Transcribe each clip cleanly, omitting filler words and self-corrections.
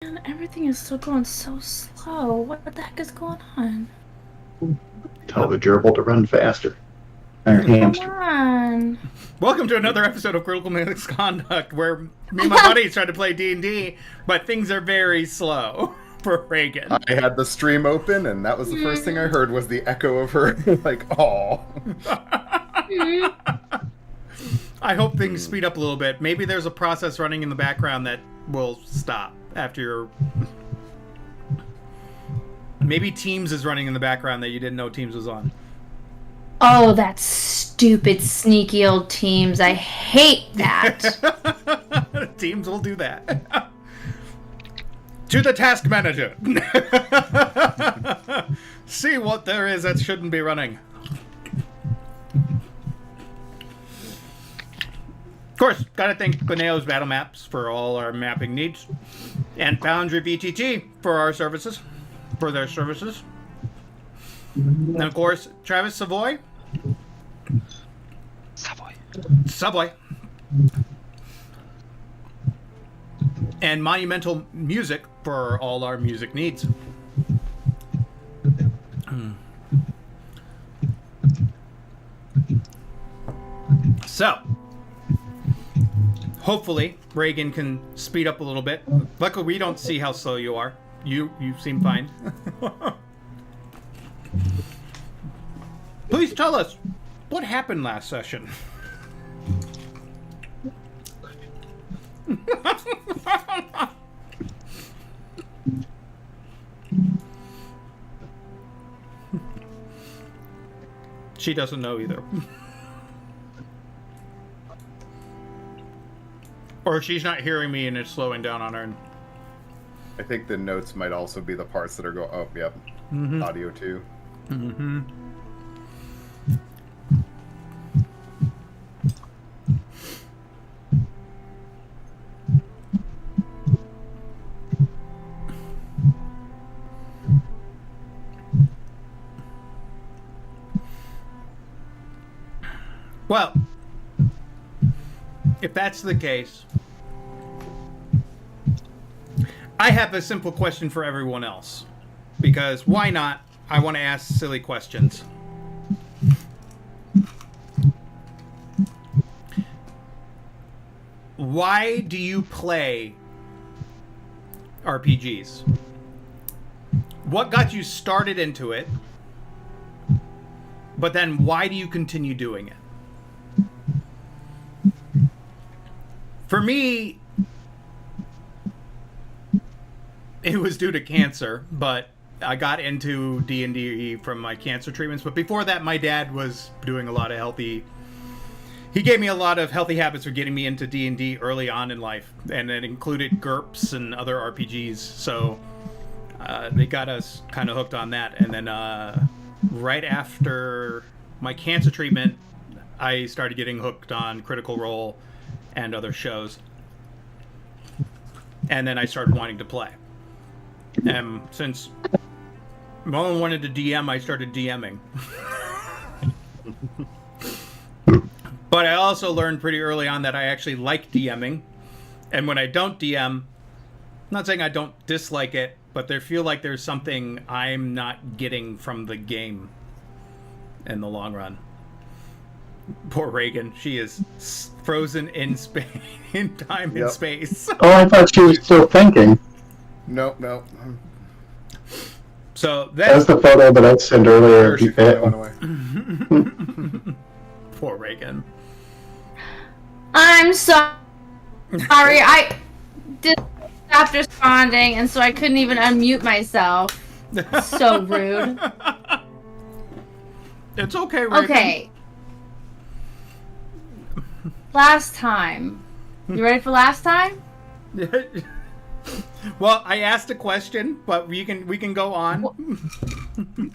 Man, everything is still going so slow. What the heck is going on? Tell the gerbil to run faster. Come Hamster. on. Welcome to another episode of Critical Misconduct, where me and my buddies try to play D&D, but things are very slow for Reagan. I had the stream open, and that was the first thing I heard was the echo of her, like, "Aw." I hope things speed up a little bit. Maybe there's a process running in the background that will stop after your... Maybe Teams is running in the background that you didn't know Teams was on. Oh, that stupid, sneaky old Teams. I hate that. Teams will do that. To the task manager. See what there is that shouldn't be running. Of course, gotta thank Beneo's Battle Maps for all our mapping needs, and Foundry VTT for our services, for their services. And of course, Travis Savoy. Subway. And Monumental Music for all our music needs. So, hopefully, Reagan can speed up a little bit. Luckily, we don't see how slow you are. You seem fine. Please tell us what happened last session. She doesn't know either. Or she's not hearing me and it's slowing down on her. I think the notes might also be the parts that are going. Oh, yep. Audio too. Mm-hmm. Well, if that's the case, I have a simple question for everyone else. Because why not? I want to ask silly questions. Why do you play RPGs? What got you started into it? But then why do you continue doing it? For me, it was due to cancer, but I got into D&D from my cancer treatments. But before that, my dad was doing a lot of healthy... He gave me a lot of healthy habits for getting me into D&D early on in life. And it included GURPS and other RPGs. So they got us kind of hooked on that. And then right after my cancer treatment, I started getting hooked on Critical Role and other shows. And then I started wanting to play. And since Mullen wanted to DM, I started DMing. But I also learned pretty early on that I actually like DMing. And when I don't DM, I'm not saying I don't dislike it, but there feel like there's something I'm not getting from the game in the long run. Poor Reagan. She is frozen in space, in time and space. Oh, I thought she was still thinking. No. So that's the photo that I sent earlier. She went away. Poor Reagan. I'm sorry. I did stop responding, and so I couldn't even unmute myself. So rude. It's okay, Reagan. Okay. Last time. You ready for last time? Well, I asked a question, but we can go on.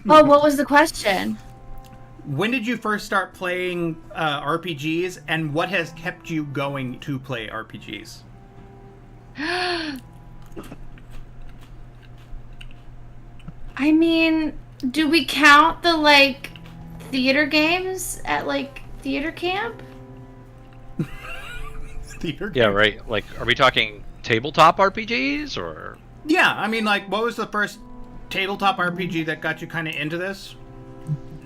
Oh, what was the question? When did you first start playing RPGs, and what has kept you going to play RPGs? I mean, do we count the, theater games at, theater camp? Theater Yeah, games? right. Like, are we talking tabletop RPGs or? Yeah, I mean, like, what was the first tabletop RPG that got you kind of into this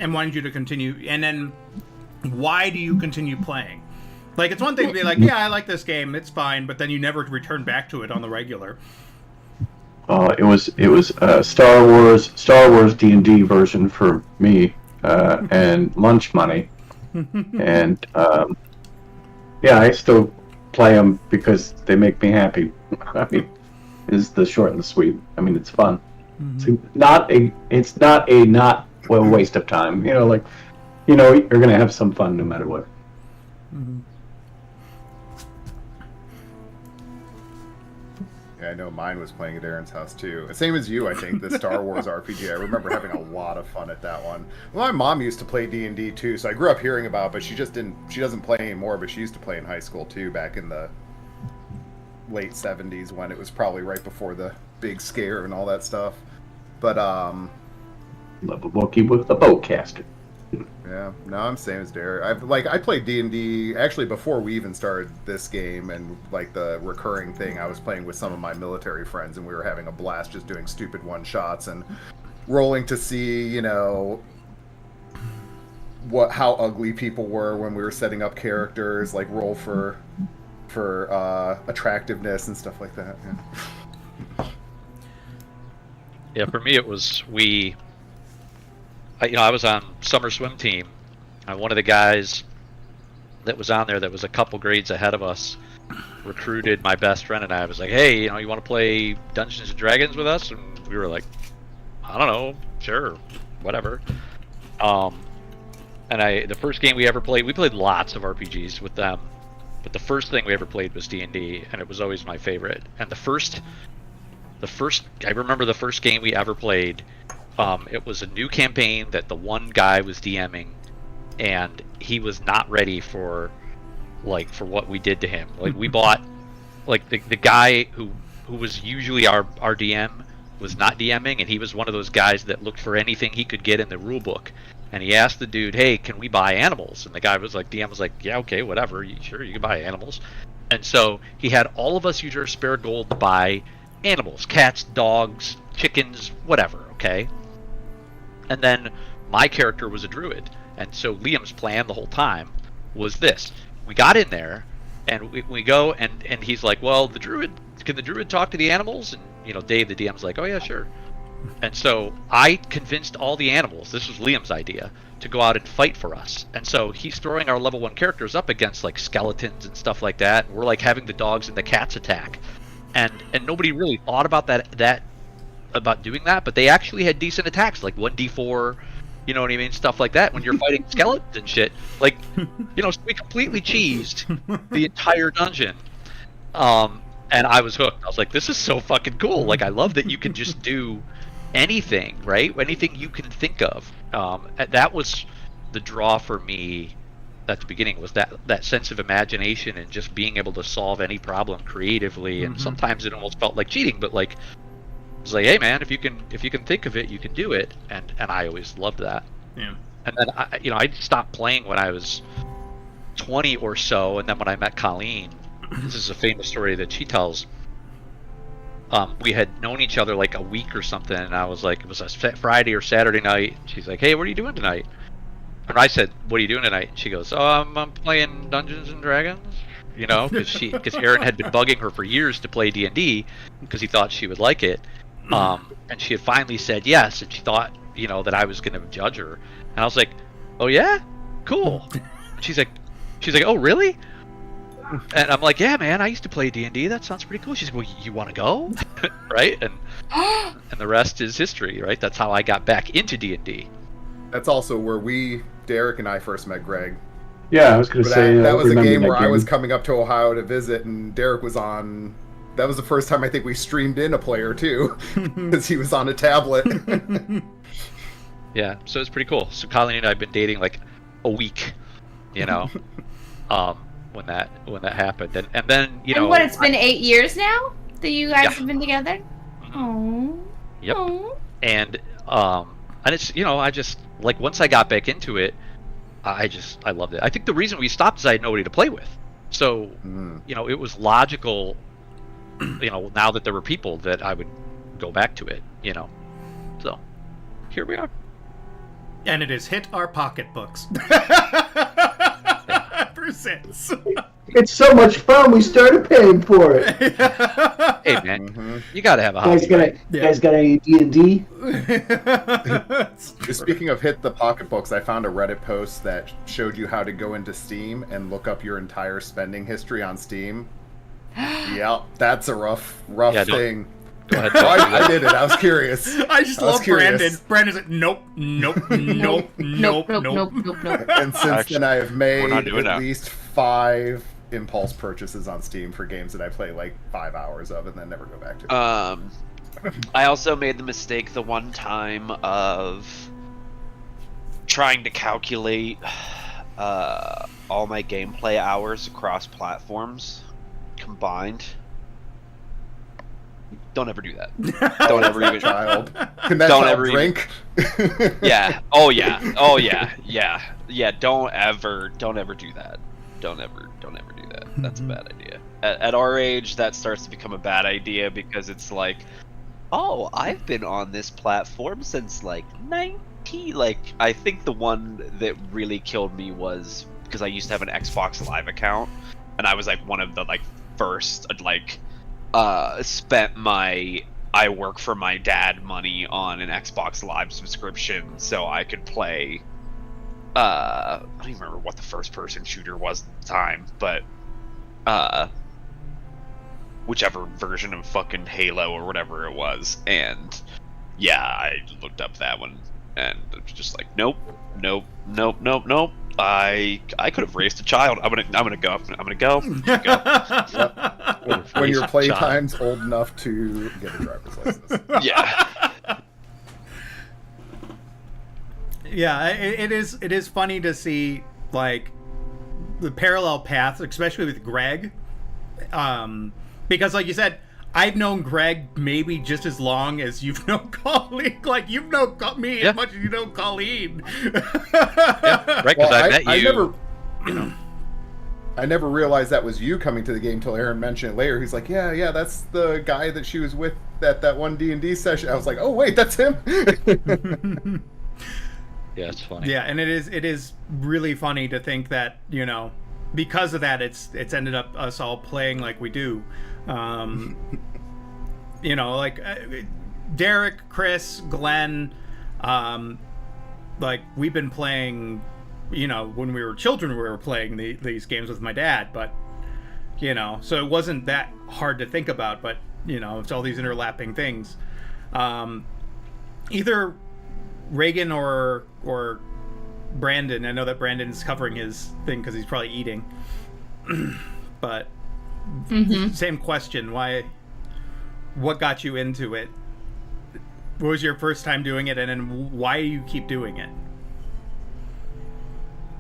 and wanted you to continue? And then why do you continue playing? Like, it's one thing to be like, yeah, I like this game, it's fine, but then you never return back to it on the regular. It was Star Wars D&D version for me, and lunch money, and yeah, I still play them because they make me happy. I mean, is the short and the sweet. I mean, it's fun. It's not a waste of time. You know, like, you know, you're gonna have some fun no matter what. Yeah, I know mine was playing at Aaron's house too. Same as you, I think. The Star Wars RPG. I remember having a lot of fun at that one. Well, my mom used to play D&D too, so I grew up hearing about it, but she just didn't. She doesn't play anymore, but she used to play in high school too, back in the late 70s when it was probably right before the big scare and all that stuff. But Love a Wookiee with a bowcaster. yeah, no, I'm same as Derek. I played D&D actually before we even started this game, and like the recurring thing, I was playing with some of my military friends, and we were having a blast just doing stupid one shots and rolling to see, you know, how ugly people were when we were setting up characters, like roll for attractiveness and stuff like that. Yeah, for me it was I was on summer swim team, and one of the guys that was on there that was a couple grades ahead of us recruited my best friend and I. Was like, hey, you know, you want to play Dungeons and Dragons with us? And we were like, I don't know, sure, whatever. And the first game we ever played, we played lots of RPGs with them, but the first thing we ever played was D&D, and it was always my favorite. And I remember the first game we ever played. It was a new campaign that the one guy was DMing, and he was not ready for what we did to him. Like, we bought, like, the guy who was usually our DM was not DMing, and he was one of those guys that looked for anything he could get in the rule book. And he asked the dude, hey, can we buy animals? And the guy was like, DM was like, yeah, okay, whatever, sure, you can buy animals. And so he had all of us use our spare gold to buy animals, cats, dogs, chickens, whatever, okay? And then my character was a druid, and so Liam's plan the whole time was this. We got in there, and we go, and he's like, well, can the druid talk to the animals? And, you know, Dave, the DM's like, oh yeah, sure. And so I convinced all the animals, this was Liam's idea, to go out and fight for us. And so he's throwing our level 1 characters up against, like, skeletons and stuff like that, and we're, like, having the dogs and the cats attack. And nobody really thought about about doing that, but they actually had decent attacks, like 1d4, you know what I mean, stuff like that, when you're fighting skeletons and shit. Like, you know, we completely cheesed the entire dungeon. And I was hooked. I was like, this is so fucking cool. Like, I love that you can just do anything, right? Anything you can think of. That was the draw for me at the beginning, was that sense of imagination and just being able to solve any problem creatively. And sometimes it almost felt like cheating, but like, it's like, hey man, if you can think of it, you can do it. And I always loved that. Yeah. And then I stopped playing when I was 20 or so, and then when I met Colleen, this is a famous story that she tells. We had known each other like a week or something, and I was like, it was a Friday or Saturday night. And she's like, hey, what are you doing tonight? And I said, what are you doing tonight? And she goes, oh, I'm playing Dungeons and Dragons. You know, because Aaron had been bugging her for years to play D&D because he thought she would like it. And she had finally said yes, and she thought, you know, that I was going to judge her. And I was like, oh yeah, cool. She's like, oh really? And I'm like, yeah, man, I used to play D&D. That sounds pretty cool. She's like, well, you want to go? Right? And the rest is history, right? That's how I got back into D&D. That's also where Derek and I first met Greg. Yeah, I was going to say that was a game where I game. was coming up to Ohio to visit, and Derek was on. That was the first time I think we streamed in a player too, because he was on a tablet. Yeah, so it's pretty cool. So Colleen and I have been dating like a week, you know, when that happened, and then you know. And what? It's been 8 years now that you guys Yeah. have been together. Oh. Yep. Oh. And it's, you know, I just, like, once I got back into it, I loved it. I think the reason we stopped is I had nobody to play with. So, you know, it was logical, you know, now that there were people that I would go back to it, you know. So here we are. And it has hit our pocketbooks. Ever since. It's so much fun. We started paying for it. Hey man, you gotta have a hobby. Guys got any D&D? Speaking of hit the pocketbooks, I found a Reddit post that showed you how to go into Steam and look up your entire spending history on Steam. Yep, that's a rough thing. Go ahead. Well, I did it. I was curious. I just love Brandon. Brandon's like, nope. Nope, nope, nope. And since Actually, then, I have made not doing at that. least 5 impulse purchases on Steam for games that I play like 5 hours of and then never go back to. I also made the mistake the one time of trying to calculate all my gameplay hours across platforms combined. Don't ever do that. Don't ever even. Child, can that Don't child ever drink? Yeah. Oh yeah. Oh yeah. Yeah. Yeah. Don't ever do that. Don't ever do that. That's a bad idea. At our age, that starts to become a bad idea because it's like, oh, I've been on this platform since like 19. Like, I think the one that really killed me was because I used to have an Xbox Live account, and I was like one of the like first like spent my I work for my dad money on an Xbox Live subscription so I could play I don't even remember what the first person shooter was at the time, but whichever version of fucking Halo or whatever it was. And yeah, I looked up that one and it was just like, nope. I could have raised a child. I'm gonna go. When your playtime's old enough to get a driver's license. Yeah. Yeah, it is funny to see like the parallel paths, especially with Greg, because like you said, I've known Greg maybe just as long as you've known Colleen. Like you've known me as much as you know Colleen. Yeah, right, because I met you. I never realized that was you coming to the game till Aaron mentioned it later. He's like, yeah, that's the guy that she was with at that one D&D session. I was like, oh wait, that's him. Yeah, it's funny. Yeah, and it is really funny to think that, you know, because of that, it's ended up us all playing like we do. You know, like Derek, Chris, Glenn, like we've been playing, you know, when we were children, we were playing these games with my dad, but, you know, so it wasn't that hard to think about, but, you know, it's all these interlapping things. Either Reagan or Brandon, I know that Brandon's covering his thing because he's probably eating, but same question, what got you into it? What was your first time doing it, and then why do you keep doing it?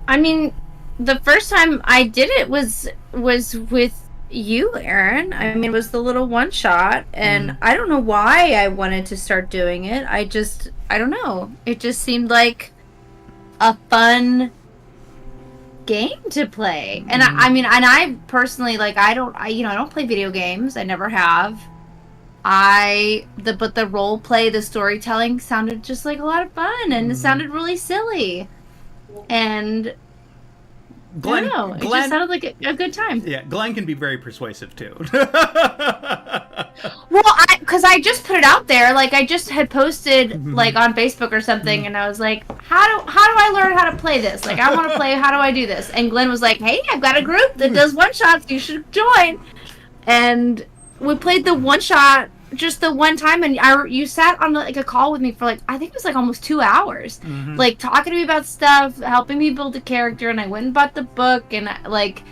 I mean, the first time I did it was with you, Aaron. I mean, it was the little one shot, and I don't know why I wanted to start doing it. I don't know. It just seemed like a fun game to play. And I mean, and I personally, like, I don't play video games. I never have. But the role play, the storytelling sounded just like a lot of fun, and it sounded really silly. And Glenn, I don't know, it just sounded like a good time. Yeah, Glenn can be very persuasive too. Well, because I just put it out there, like I just had posted like on Facebook or something, and I was like, how do I learn how to play this? Like, I want to play. How do I do this? And Glenn was like, hey, I've got a group that does one shots. You should join. And we played the one shot just the one time, and you sat on like a call with me for like, I think it was like almost 2 hours, like talking to me about stuff, helping me build a character, and I went and bought the book, and like,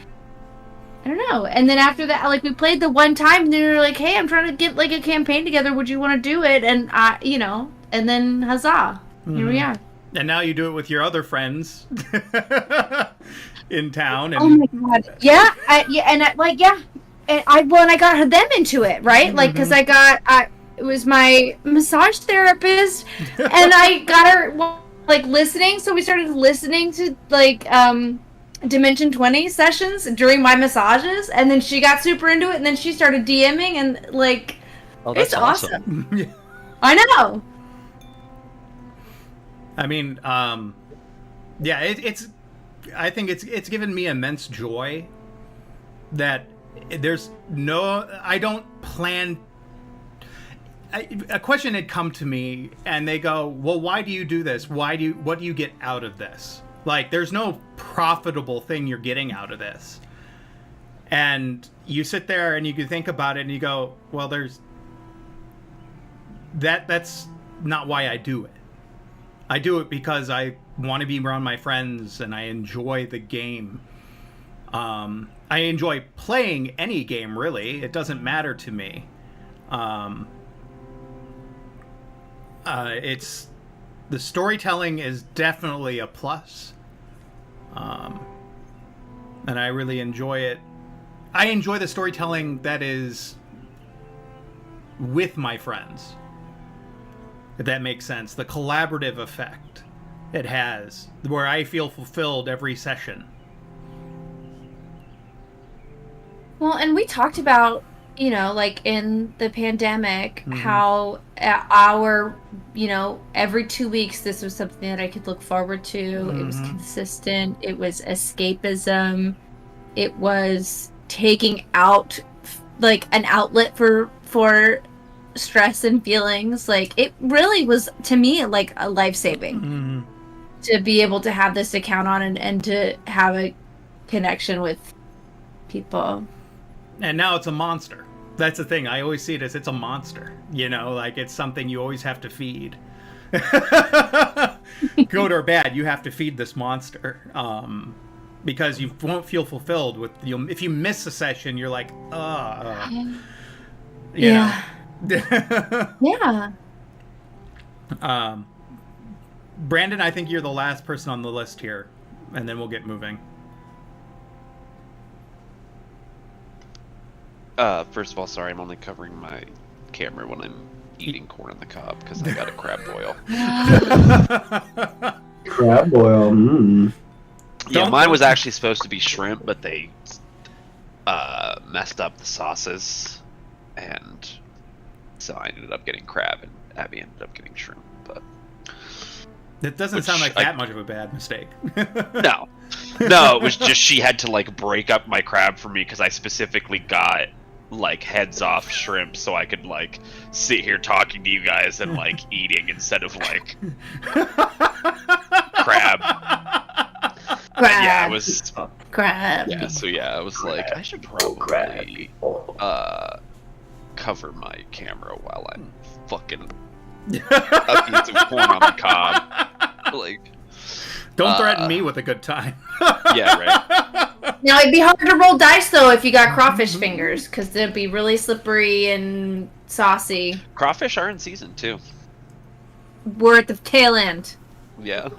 I don't know. And then after that, like, we played the one time, and then we were like, hey, I'm trying to get like a campaign together, would you want to do it? And you know, and then huzzah, here we are. And now you do it with your other friends in town. And Oh my god, yeah, and I got them into it, right? Like, because it was my massage therapist, and I got her like listening. So we started listening to like Dimension 20 sessions during my massages, and then she got super into it, and then she started DMing, and like Oh, It's that's awesome. awesome. I know. I mean, yeah, it's. I think it's given me immense joy that there's no. I don't plan. A question had come to me, and they go, "Well, why do you do this? What do you get out of this? Like, there's no profitable thing you're getting out of this." And you sit there and you can think about it, and you go, "Well, there's that's not why I do it. I do it because I want to be around my friends and I enjoy the game. I enjoy playing any game, really. It doesn't matter to me. It's the storytelling is definitely a plus, and I really enjoy it. I enjoy the storytelling that is with my friends, if that makes sense. The collaborative effect it has, where I feel fulfilled every session. Well, and we talked about, you know, like in the pandemic, how our, you know, every 2 weeks, this was something that I could look forward to. It was consistent. It was escapism. It was taking out, like, an outlet for stress and feelings. Like, it really was, to me, like a life-saving to be able to have this account on and to have a connection with people. And now it's a monster. That's the thing. I always see it as it's a monster. You know, like it's something you always have to feed. Good or bad, you have to feed this monster. Because you won't feel fulfilled with if you miss a session, you're like, Yeah. yeah. Brandon, I think you're the last person on the list here, and then we'll get moving. First of all, sorry, I'm only covering my camera when I'm eating corn on the cob because I got a crab boil. Crab boil. Yeah, mine was actually supposed to be shrimp, but they messed up the sauces, and so I ended up getting crab, and Abby ended up getting shrimp. But it doesn't sound like that much of a bad mistake. No, it was just she had to like break up my crab for me because I specifically got like heads off shrimp so I could like sit here talking to you guys and like eating instead of like crab. Yeah, it was crab. Yeah, so yeah, I was like, I should probably cover my camera while I'm fucking eating some corn on the cob. Like, don't threaten me with a good time. Yeah, right. Now it'd be hard to roll dice though if you got crawfish fingers, because they'd be really slippery and saucy. Crawfish are in season 2. We're at the tail end. Yeah.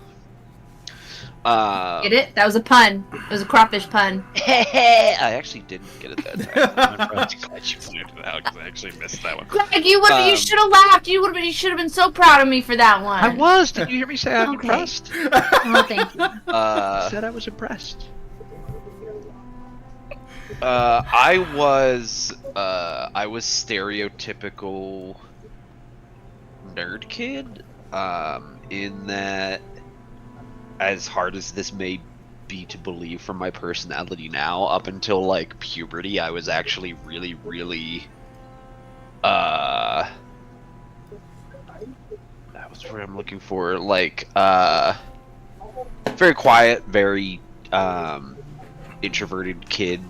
Get it? That was a pun. It was a crawfish pun. I actually didn't get it that time. I'm glad you pointed it out because I actually missed that one. Greg, you should have laughed. You should have been so proud of me for that one. I was. Did you hear me say I'm Okay. impressed? Oh, thank you. I said I was impressed. I was stereotypical nerd kid, in that, as hard as this may be to believe from my personality now, up until like puberty, I was actually really, really, that was what I'm looking for, like, very quiet, very, introverted kid.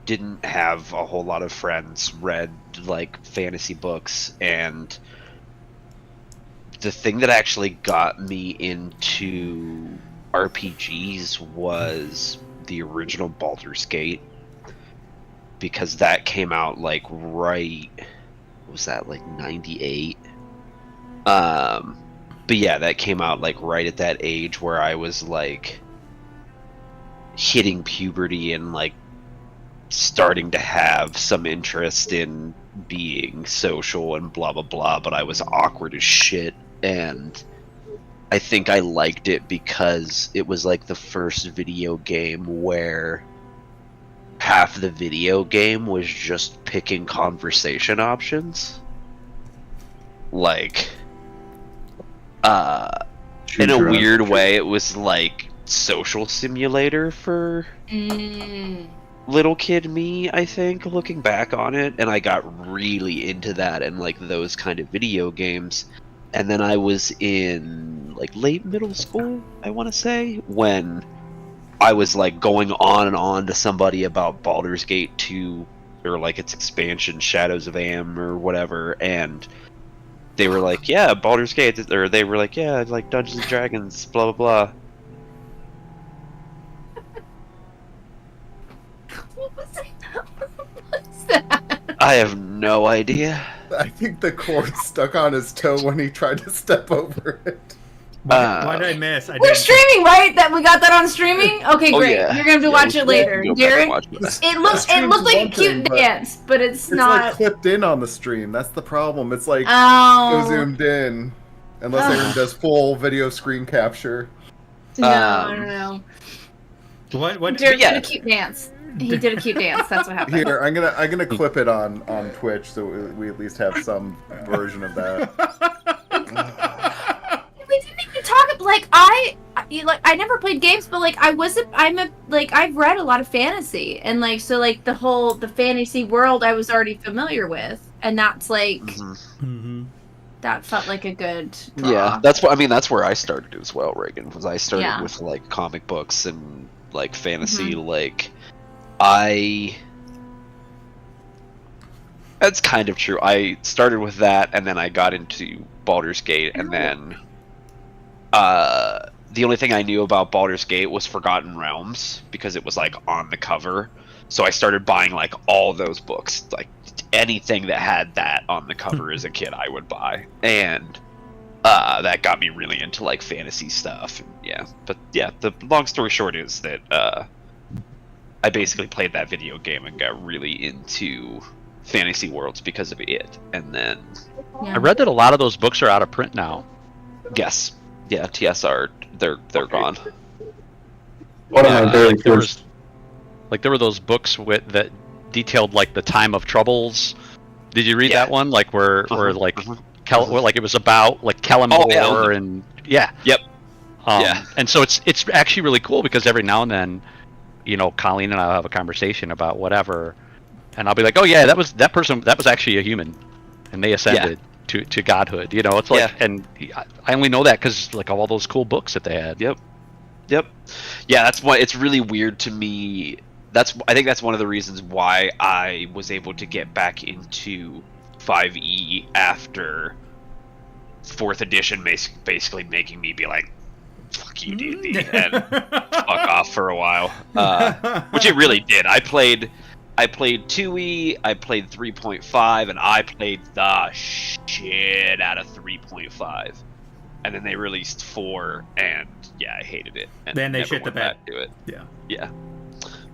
Didn't have a whole lot of friends, read like fantasy books, and the thing that actually got me into RPGs was the original Baldur's Gate, because that came out like right, what was that, like 98? But yeah, that came out like right at that age where I was like hitting puberty and like starting to have some interest in being social and blah blah blah, but I was awkward as shit, and I think I liked it because it was like the first video game where half the video game was just picking conversation options. like, Choose in a your own weird adventure. way, it was like social simulator for little kid me, I think, looking back on it. And I got really into that and like those kind of video games. And then I was in like late middle school, I want to say, when I was like going on and on to somebody about Baldur's Gate 2 or like its expansion, Shadows of Am or whatever, and they were like, yeah, Baldur's Gate, or they were like, yeah, like Dungeons and Dragons, blah blah blah. What was it? What was that? I have no idea. I think the cord stuck on his toe when he tried to step over it. Why did I miss? I We're didn't- streaming, right? That we got that on streaming. Okay, Oh, great. yeah. You're gonna have to Yeah, watch we it later, can go back and Darren. watch that. It looked like a one thing, cute but dance, but it's It's not. like clipped in on the stream. That's the problem. It's like Oh. so zoomed in. Unless Aaron does full video screen capture. No, I don't know. What? Darren yeah. did a cute dance. He did a cute dance. That's what happened. Here, I'm gonna clip it on Twitch so we at least have some version of that. We didn't even talk. Like I never played games, but like I've read a lot of fantasy, and like so like the fantasy world I was already familiar with, and that's like Mm-hmm. that felt like a good draw. Yeah, that's what I mean. That's where I started as well, Reagan. Was I started Yeah. with like comic books and like fantasy. Mm-hmm. Like, that's kind of true. I started with that, and then I got into Baldur's Gate, and then the only thing I knew about Baldur's Gate was Forgotten Realms because it was like on the cover. So I started buying like all those books, like anything that had that on the cover as a kid, I would buy, and that got me really into like fantasy stuff. Yeah, but yeah, the long story short is that I basically played that video game and got really into fantasy worlds because of it, and then Yeah. I read that a lot of those books are out of print now. yes, yeah, TSR, they're gone. One of Yeah, my very like there first. There were those books that detailed like the time of troubles. Did you read Yeah. that one? Like where Uh-huh, like uh-huh. where, like it was about like Kellenborg Oh, yeah. and yeah. Yep. Yeah. And so it's actually really cool because every now and then, you know, Colleen and I'll have a conversation about whatever, and I'll be like, oh yeah, that was actually a human, and they ascended to godhood. You know, it's like, Yeah. and I only know that because like all those cool books that they had. Yep. Yeah, that's why it's really weird to me. I think that's one of the reasons why I was able to get back into 5e after 4th edition, basically making me be like, "Fuck you, D&D," and fuck off for a while, which it really did. I played 2e, I played 3.5, and I played the shit out of 3.5. And then they released 4, and yeah, I hated it. And Then they never shit the went bed. back to it. Yeah. Yeah.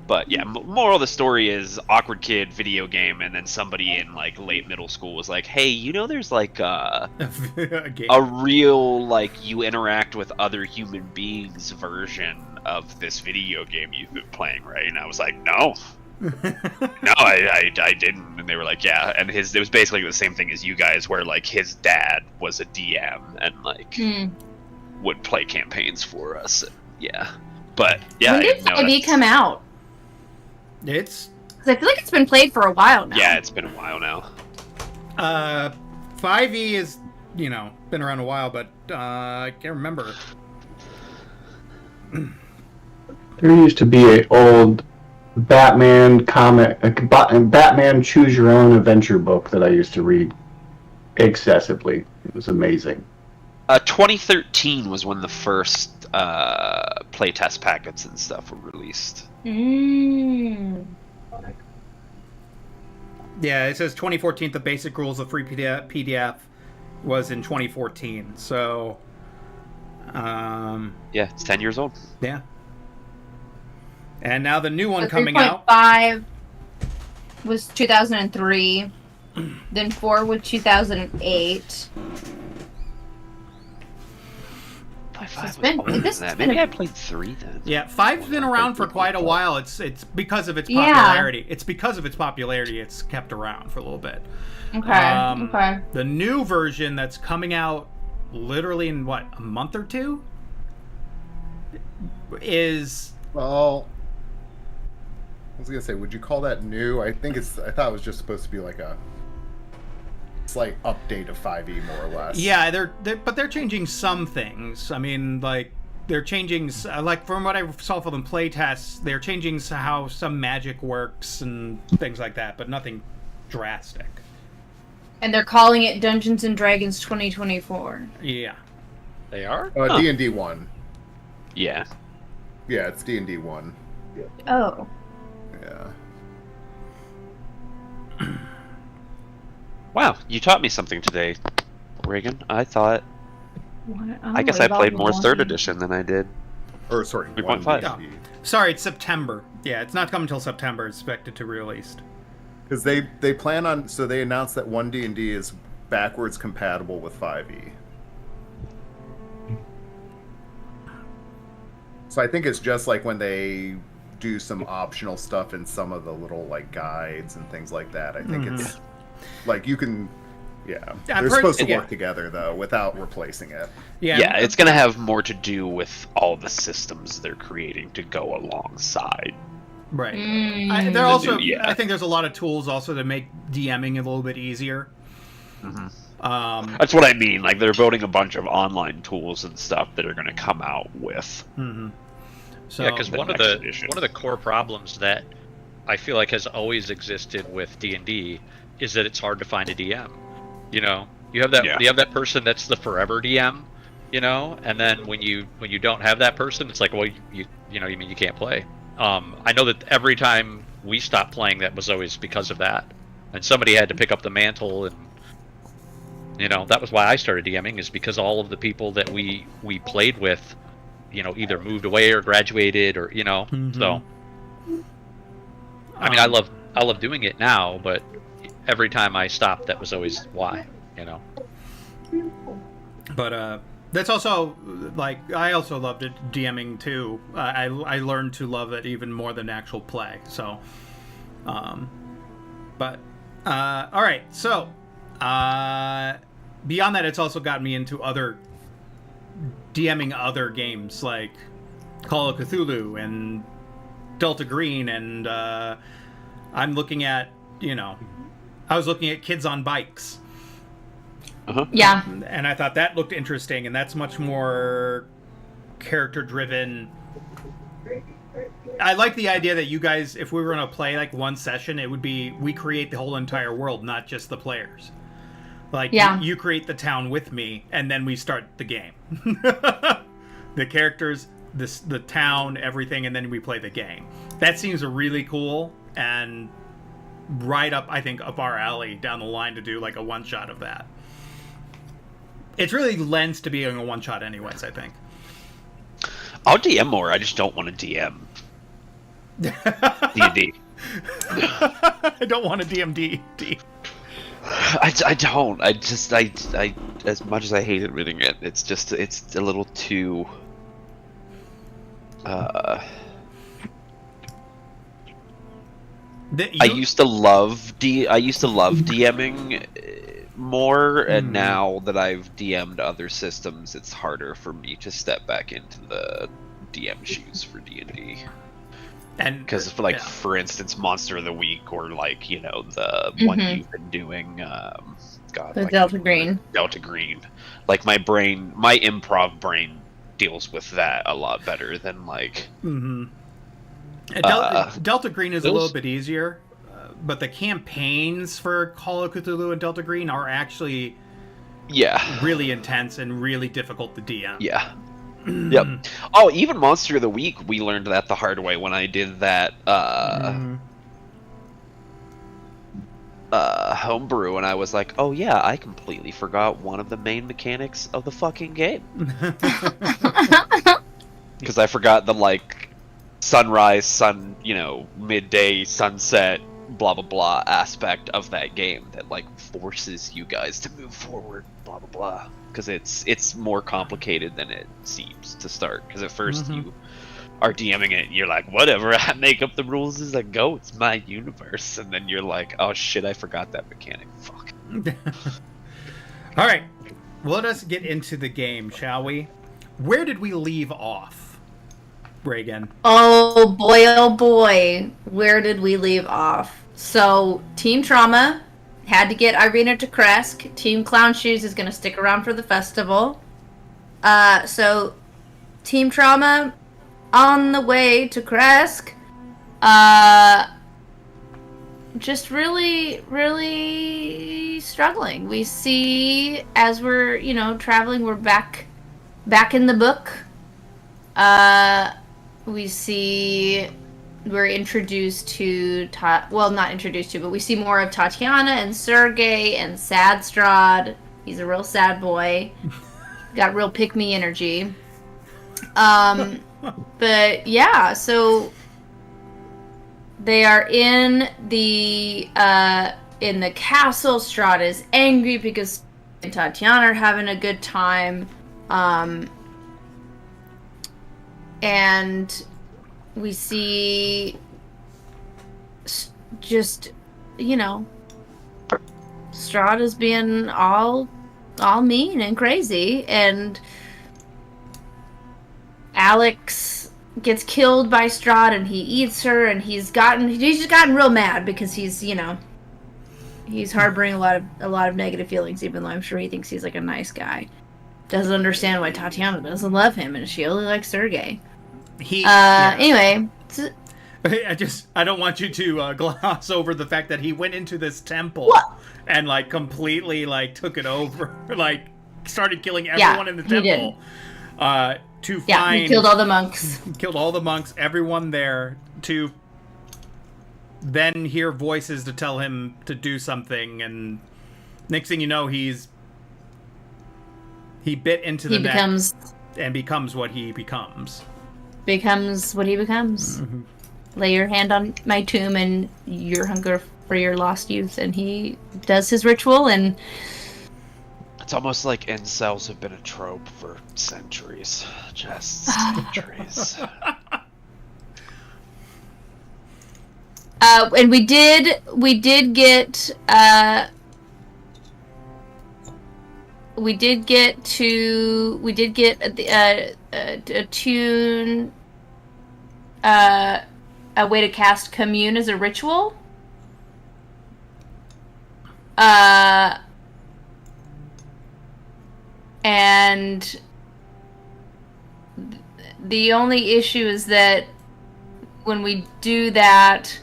But yeah, moral of the story is awkward kid video game, and then somebody in like late middle school was like, "Hey, you know, there's like a real like you interact with other human beings version of this video game you've been playing, right?" And I was like, "No, no, I didn't." And they were like, "Yeah." And it was basically the same thing as you guys, where like his dad was a DM and like would play campaigns for us. Yeah, but yeah, When did no, 5e that's- come out? It's 'Cause I feel like it's been played for a while now. Yeah, it's been a while now. 5e is, you know, been around a while, but I can't remember. There used to be a old Batman comic, Batman Choose Your Own Adventure book that I used to read excessively. It was amazing. 2013 was when the first playtest packets and stuff were released. Yeah, it says 2014. The basic rules of free PDF was in 2014. So, Yeah, it's 10 years old. yeah. And now the new one So coming out. 3.5 was 2003. Then 4 was 2008. 5 It's was been- older this than has that. been Maybe a- I played 3 then. Yeah, 5's been around for quite a while. It's because of its Yeah. popularity. It's because of its popularity. It's kept around for a little bit. Okay. Okay. The new version that's coming out literally in what, a month or two is Well, I was gonna say, would you call that new? I thought it was just supposed to be like a slight update of 5e, more or less. yeah, they're changing some things. I mean, like they're changing like from what I saw from the playtests, they're changing how some magic works and things like that, but nothing drastic. And they're calling it Dungeons and Dragons 2024. Yeah. They are? D&D 1. Yeah. Yeah, it's D&D 1. Oh. Yeah. Wow, you taught me something today, Reagan. I thought. What? I guess Oh, I played Evolve more 3rd One. edition than I did. Or sorry, 3.5. D&D. Sorry, it's September. Yeah, it's not coming until September. It's expected to be released. Because they plan on, so they announced that 1D&D is backwards compatible with 5e. So I think it's just like when they do some optional stuff in some of the little like guides and things like that. I think it's like you can, yeah. I've They're heard- supposed to yeah. work together though, without replacing it. Yeah, it's gonna have more to do with all the systems they're creating to go alongside. Right. Mm. They're also. Yeah. I think there's a lot of tools also to make DMing a little bit easier. That's what I mean. Like they're building a bunch of online tools and stuff that are gonna come out with. So, Yeah, because the one of next the edition. one of the core problems that I feel like has always existed with D&D is that it's hard to find a DM. You know, you have that person that's the forever DM. You know, and then when you don't have that person, it's like, well, you mean you can't play. I know that every time we stopped playing, that was always because of that, and somebody had to pick up the mantle, and you know that was why I started DMing, is because all of the people that we played with, you know, either moved away or graduated, or you know, so. I mean, I love doing it now, but every time I stopped, that was always why, you know. But that's also like I also loved it DMing too. I learned to love it even more than actual play. So, but all right. So beyond that, it's also got me into other DMing other games like Call of Cthulhu and Delta Green, and I'm looking at I was looking at Kids on Bikes. Yeah. And I thought that looked interesting, and that's much more character driven. I like the idea that you guys, if we were going to play like one session, it would be we create the whole entire world, not just the players. Like, Yeah. you create the town with me, and then we start the game. The characters, the town, everything, and then we play the game. That seems really cool, and right up, I think, up our alley down the line to do like a one-shot of that. It's really lends to being a one-shot anyways, I think. I'll DM more. I just don't want to DM D&D. I don't want to DMD. I don't. I as much as I hate admitting it, it's a little too. I used to love DMing more, and now that I've DM'd other systems, it's harder for me to step back into the DM shoes for D&D. And Because for instance, Monster of the Week, or like the one you've been doing, The Delta Green. Delta Green. Like my improv brain deals with that a lot better than like. Delta Green is a little bit easier, but the campaigns for Call of Cthulhu and Delta Green are actually really intense and really difficult to DM. Yeah. Yep. Oh, even Monster of the Week, we learned that the hard way when I did that homebrew, and I was like, oh yeah, I completely forgot one of the main mechanics of the fucking game. Because I forgot the sunrise, midday, sunset blah blah blah aspect of that game that like forces you guys to move forward, blah blah blah, because it's more complicated than it seems to start, because at first you are DMing it and you're like, whatever, I make up the rules as I go, it's my universe, and then you're like, oh shit, I forgot that mechanic, fuck. All right, let us get into the game, shall we? Where did we leave off, Reagan? Oh boy, where did we leave off? So, Team Trauma had to get Irina to Kresk. Team Clown Shoes is going to stick around for the festival. So, Team Trauma on the way to Kresk. Just really, really struggling. We see, as we're, traveling, we're back in the book. We see we're introduced to not introduced to, but we see more of Tatiana and Sergey and Sad Strahd. He's a real sad boy. Got real pick-me energy. But yeah, so they are in the castle. Strahd is angry because Tatiana are having a good time. And we see just, Strahd is being all mean and crazy, and Alex gets killed by Strahd, and he eats her, and he's just gotten real mad because he's harboring a lot of negative feelings, even though I'm sure he thinks he's like a nice guy. Doesn't understand why Tatiana doesn't love him, and she only likes Sergey. Anyway. I don't want you to gloss over the fact that he went into this temple and like completely like took it over, like started killing everyone in the temple. He killed all the monks. Killed all the monks, everyone there, to then hear voices to tell him to do something, and next thing you know, he bit into the neck and becomes what he becomes. Becomes what he becomes. Mm-hmm. Lay your hand on my tomb and your hunger for your lost youth, and he does his ritual, and it's almost like incels have been a trope for centuries. Just centuries. And we did get a tune, a way to cast Commune as a ritual. And the only issue is that when we do that,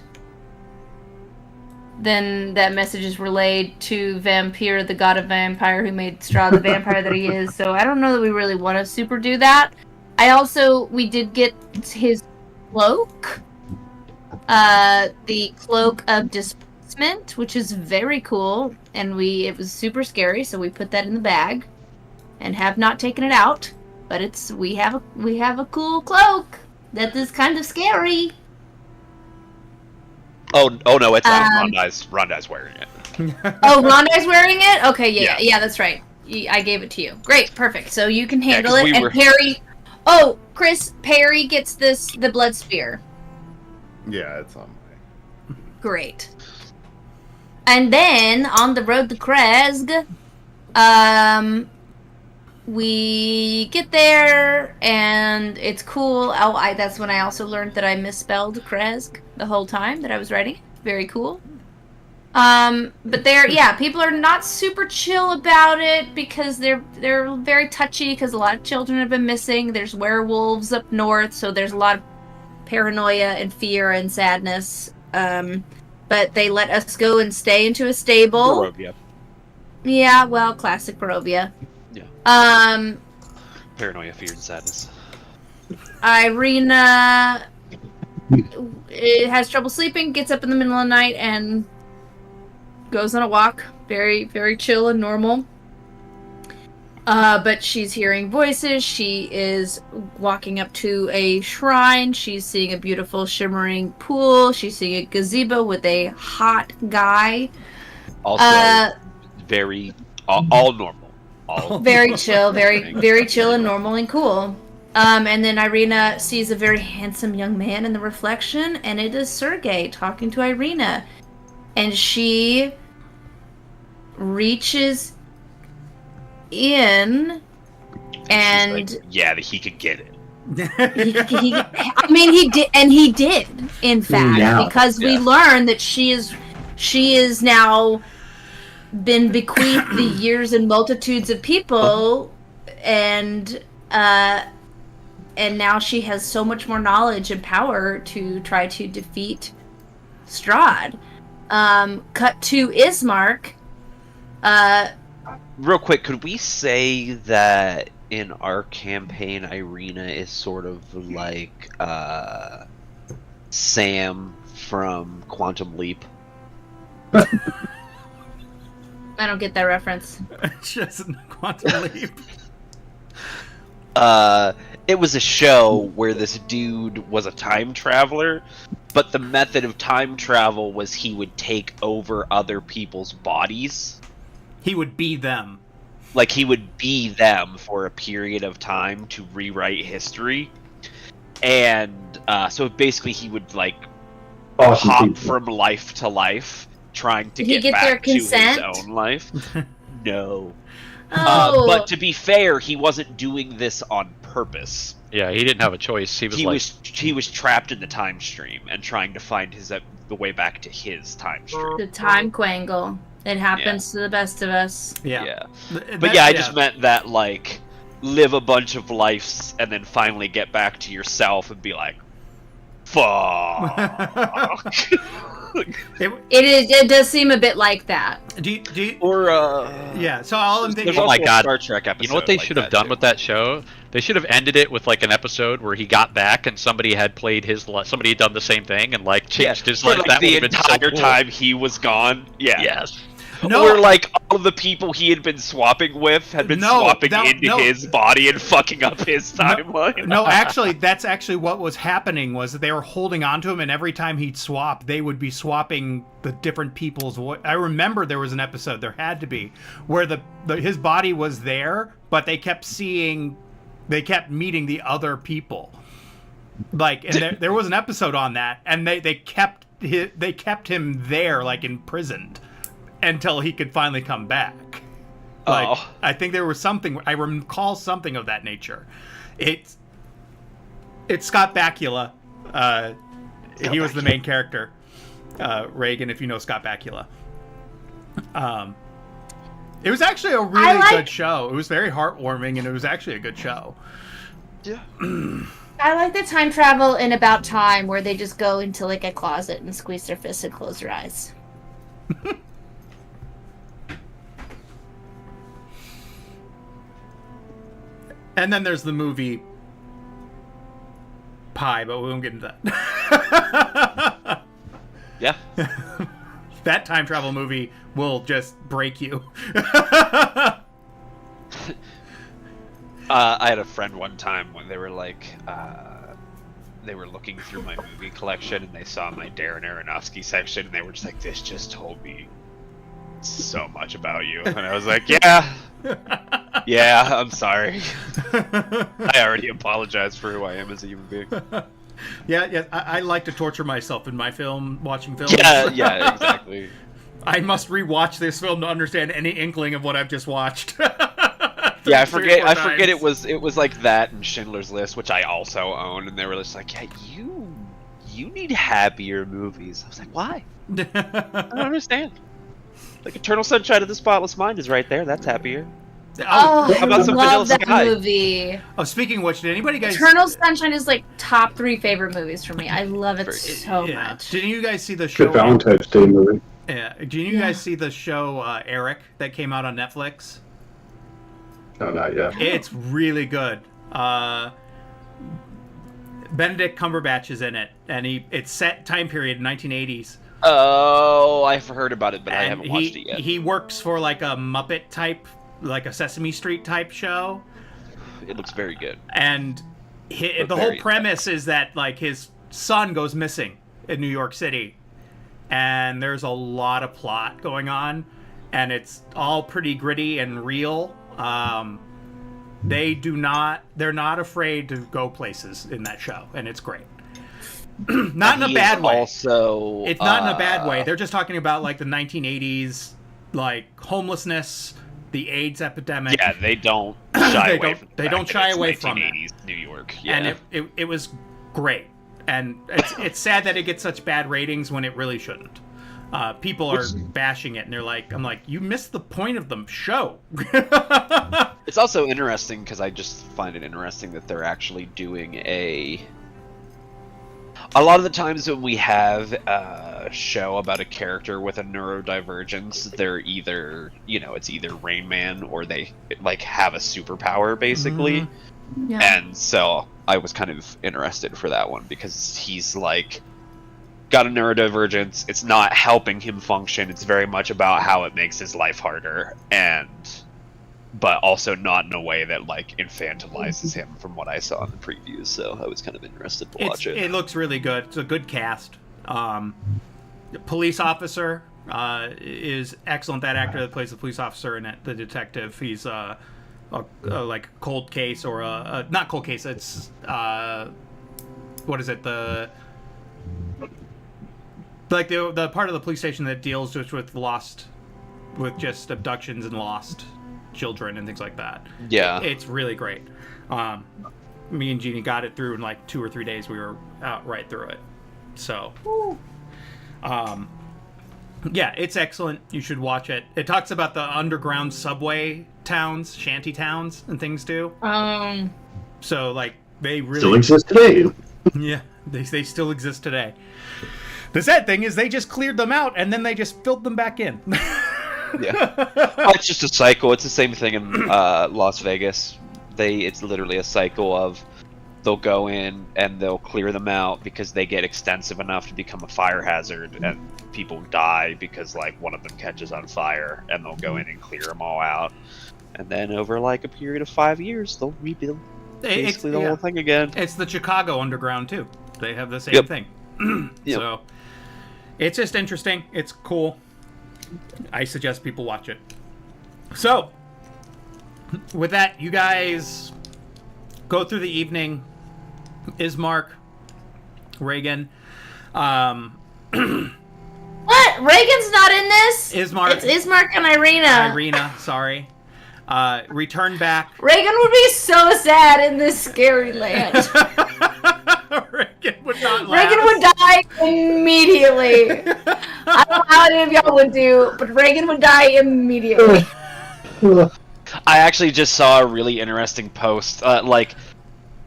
then that message is relayed to Vampire, the god of vampire, who made Strahd the vampire that he is. So I don't know that we really want to super do that. We did get his cloak. The Cloak of Displacement, which is very cool, and it was super scary, so we put that in the bag and have not taken it out. But we have a cool cloak that is kind of scary. Oh no, it's Rondai's wearing it. Oh, Rondai's wearing it? Okay, yeah, that's right. I gave it to you. Great, perfect. So you can handle it. And Perry... Oh, Perry gets the blood spear. Yeah, it's on my... Great. And then, on the road to Kresk, we get there, and it's cool. That's when I also learned that I misspelled Kresk the whole time that I was writing. Very cool. But people are not super chill about it because they're very touchy because a lot of children have been missing. There's werewolves up north, so there's a lot of paranoia and fear and sadness. But they let us go and stay into a stable. Barovia. Yeah, well, classic Barovia. Yeah. Paranoia, fear, and sadness. Irina has trouble sleeping, gets up in the middle of the night, and goes on a walk. Very, very chill and normal. But she's hearing voices. She is walking up to a shrine. She's seeing a beautiful shimmering pool. She's seeing a gazebo with a hot guy. Also, very all normal. All Very chill, very chill and normal and cool. And then Irina sees a very handsome young man in the reflection, and it is Sergei talking to Irina. And she reaches in and She's like, yeah, he could get it. he did in fact, Yeah. because we learn that she is now been bequeathed the years and multitudes of people, and now she has so much more knowledge and power to try to defeat Strahd. Cut to Ismark. Real quick, could we say that in our campaign, Irina is sort of like Sam from Quantum Leap? I don't get that reference. Just Quantum Leap. It was a show where this dude was a time traveler, but the method of time travel was he would take over other people's bodies. He would be them. Like, he would be them for a period of time to rewrite history. And so basically he would, like, Awesome hop people. from life to life, trying to Did he get get their back to his consent? own life. No. Oh, But to be fair, he wasn't doing this on purpose. Yeah, he didn't have a choice. He was He was trapped in the time stream and trying to find the way back to his time stream. the time quangle. It happens to the best of us. Yeah. But yeah, I just meant that, like, live a bunch of lives and then finally get back to yourself and be like, fuck. It does seem a bit like that. Do you, Or, yeah, so all I'm thinking... there's Oh my also a God. Star Trek episode. You know what they like should have that, done too. with that show? They should have ended it with like an episode where he got back and somebody had played somebody had done the same thing and like changed his For, life. like, That the would have been so entire cool. time he was gone. Yeah. Yes. No. Or like all of the people he had been swapping with had been swapping into his body and fucking up his timeline. No, actually, that's actually what was happening, was that they were holding on to him, and every time he'd swap, they would be swapping the different people's voice. I remember there was an episode, there had to be, where his body was there, but they kept meeting the other people. Like, and there was an episode on that, and they kept him there, like, imprisoned, until he could finally come back. Like, Oh. I think there was something, I recall something of that nature. It's Scott Bakula. He was the main character. Reagan, if you know Scott Bakula. It was actually a really good show. It was very heartwarming, and it was actually a good show. Yeah. I like the time travel in About Time, where they just go into like a closet and squeeze their fists and close their eyes. And then there's the movie Pi, but we won't get into that. Yeah. That time travel movie will just break you. I had a friend one time when they were like, they were looking through my movie collection and they saw my Darren Aronofsky section and they were just like, this just told me so much about you. And I was like, yeah, I'm sorry. I already apologized for who I am as a human being. Yeah, I like to torture myself in my film, watching films. Yeah, exactly. I must rewatch this film to understand any inkling of what I've just watched. Yeah, I 3 or 4 forget times. it was like that and Schindler's List, which I also own, and they were just like, yeah, you need happier movies. I was like, why? I don't understand. Like Eternal Sunshine of the Spotless Mind is right there. That's happier. Oh, How I about some love Vanilla that Sky? movie. Oh, speaking of which, did anybody guys... Eternal Sunshine is like top 3 favorite movies for me. I love it so Yeah. much. Didn't you guys see the show... Good Valentine's Day movie. Yeah. Did you guys see the show Eric that came out on Netflix? No, not yet. It's really good. Benedict Cumberbatch is in it, and it's set time period 1980s. Oh, I've heard about it, but I And haven't watched it yet. He works for like a Muppet type like a Sesame Street type show. It looks very good. And the whole premise is that like his son goes missing in New York City, and there's a lot of plot going on, and it's all pretty gritty and real. They're not afraid to go places in that show, and it's great. Not in a bad way. Also, it's not in a bad way. They're just talking about like the 1980s, like homelessness, the AIDS epidemic. Yeah, they don't shy away from They don't shy away from it. 1980s New York. Yeah. And it was great. And it's sad that it gets such bad ratings when it really shouldn't. People are bashing it, and they're like, I'm like, you missed the point of the show. It's also interesting because I just find it interesting that they're actually doing a lot of the times when we have a show about a character with a neurodivergence, they're either, it's either Rain Man or they like have a superpower basically. Mm-hmm. Yeah. And so I was kind of interested for that one because he's like got a neurodivergence. It's not helping him function. It's very much about how it makes his life harder, but also not in a way that like infantilizes him from what I saw in the previews. So I was kind of interested to watch it. It looks really good. It's a good cast. The police officer is excellent. That actor that plays the police officer in it, the detective, he's a like cold case or not cold case. It's what is it? The part of the police station that deals just with just abductions and lost children and things like that. Yeah. It's really great. Me and Jeannie got it through in like 2 or 3 days. We were out right through it. So, yeah, it's excellent. You should watch it. It talks about the underground subway towns, shanty towns, and things too. So, like, they really Still exist today. Yeah, they still exist today. The sad thing is they just cleared them out and then they just filled them back in. Yeah. It's just a cycle. It's the same thing in Las Vegas. It's literally a cycle of they'll go in and they'll clear them out because they get extensive enough to become a fire hazard, and people die because like one of them catches on fire, and they'll go in and clear them all out, and then over like a period of 5 years they'll rebuild basically the whole thing again. It's the Chicago Underground too. They have the same thing. Yep. So it's just interesting. It's cool. I suggest people watch it. So, with that, you guys go through the evening. Ismark, Reagan. What? Reagan's not in this? Ismark. It's Ismark and Irina. Irina, sorry. Return back. Reagan would be so sad in this scary land. Reagan would not last. Reagan would die immediately. I don't know how any of y'all would do, but Reagan would die immediately. I actually just saw a really interesting post.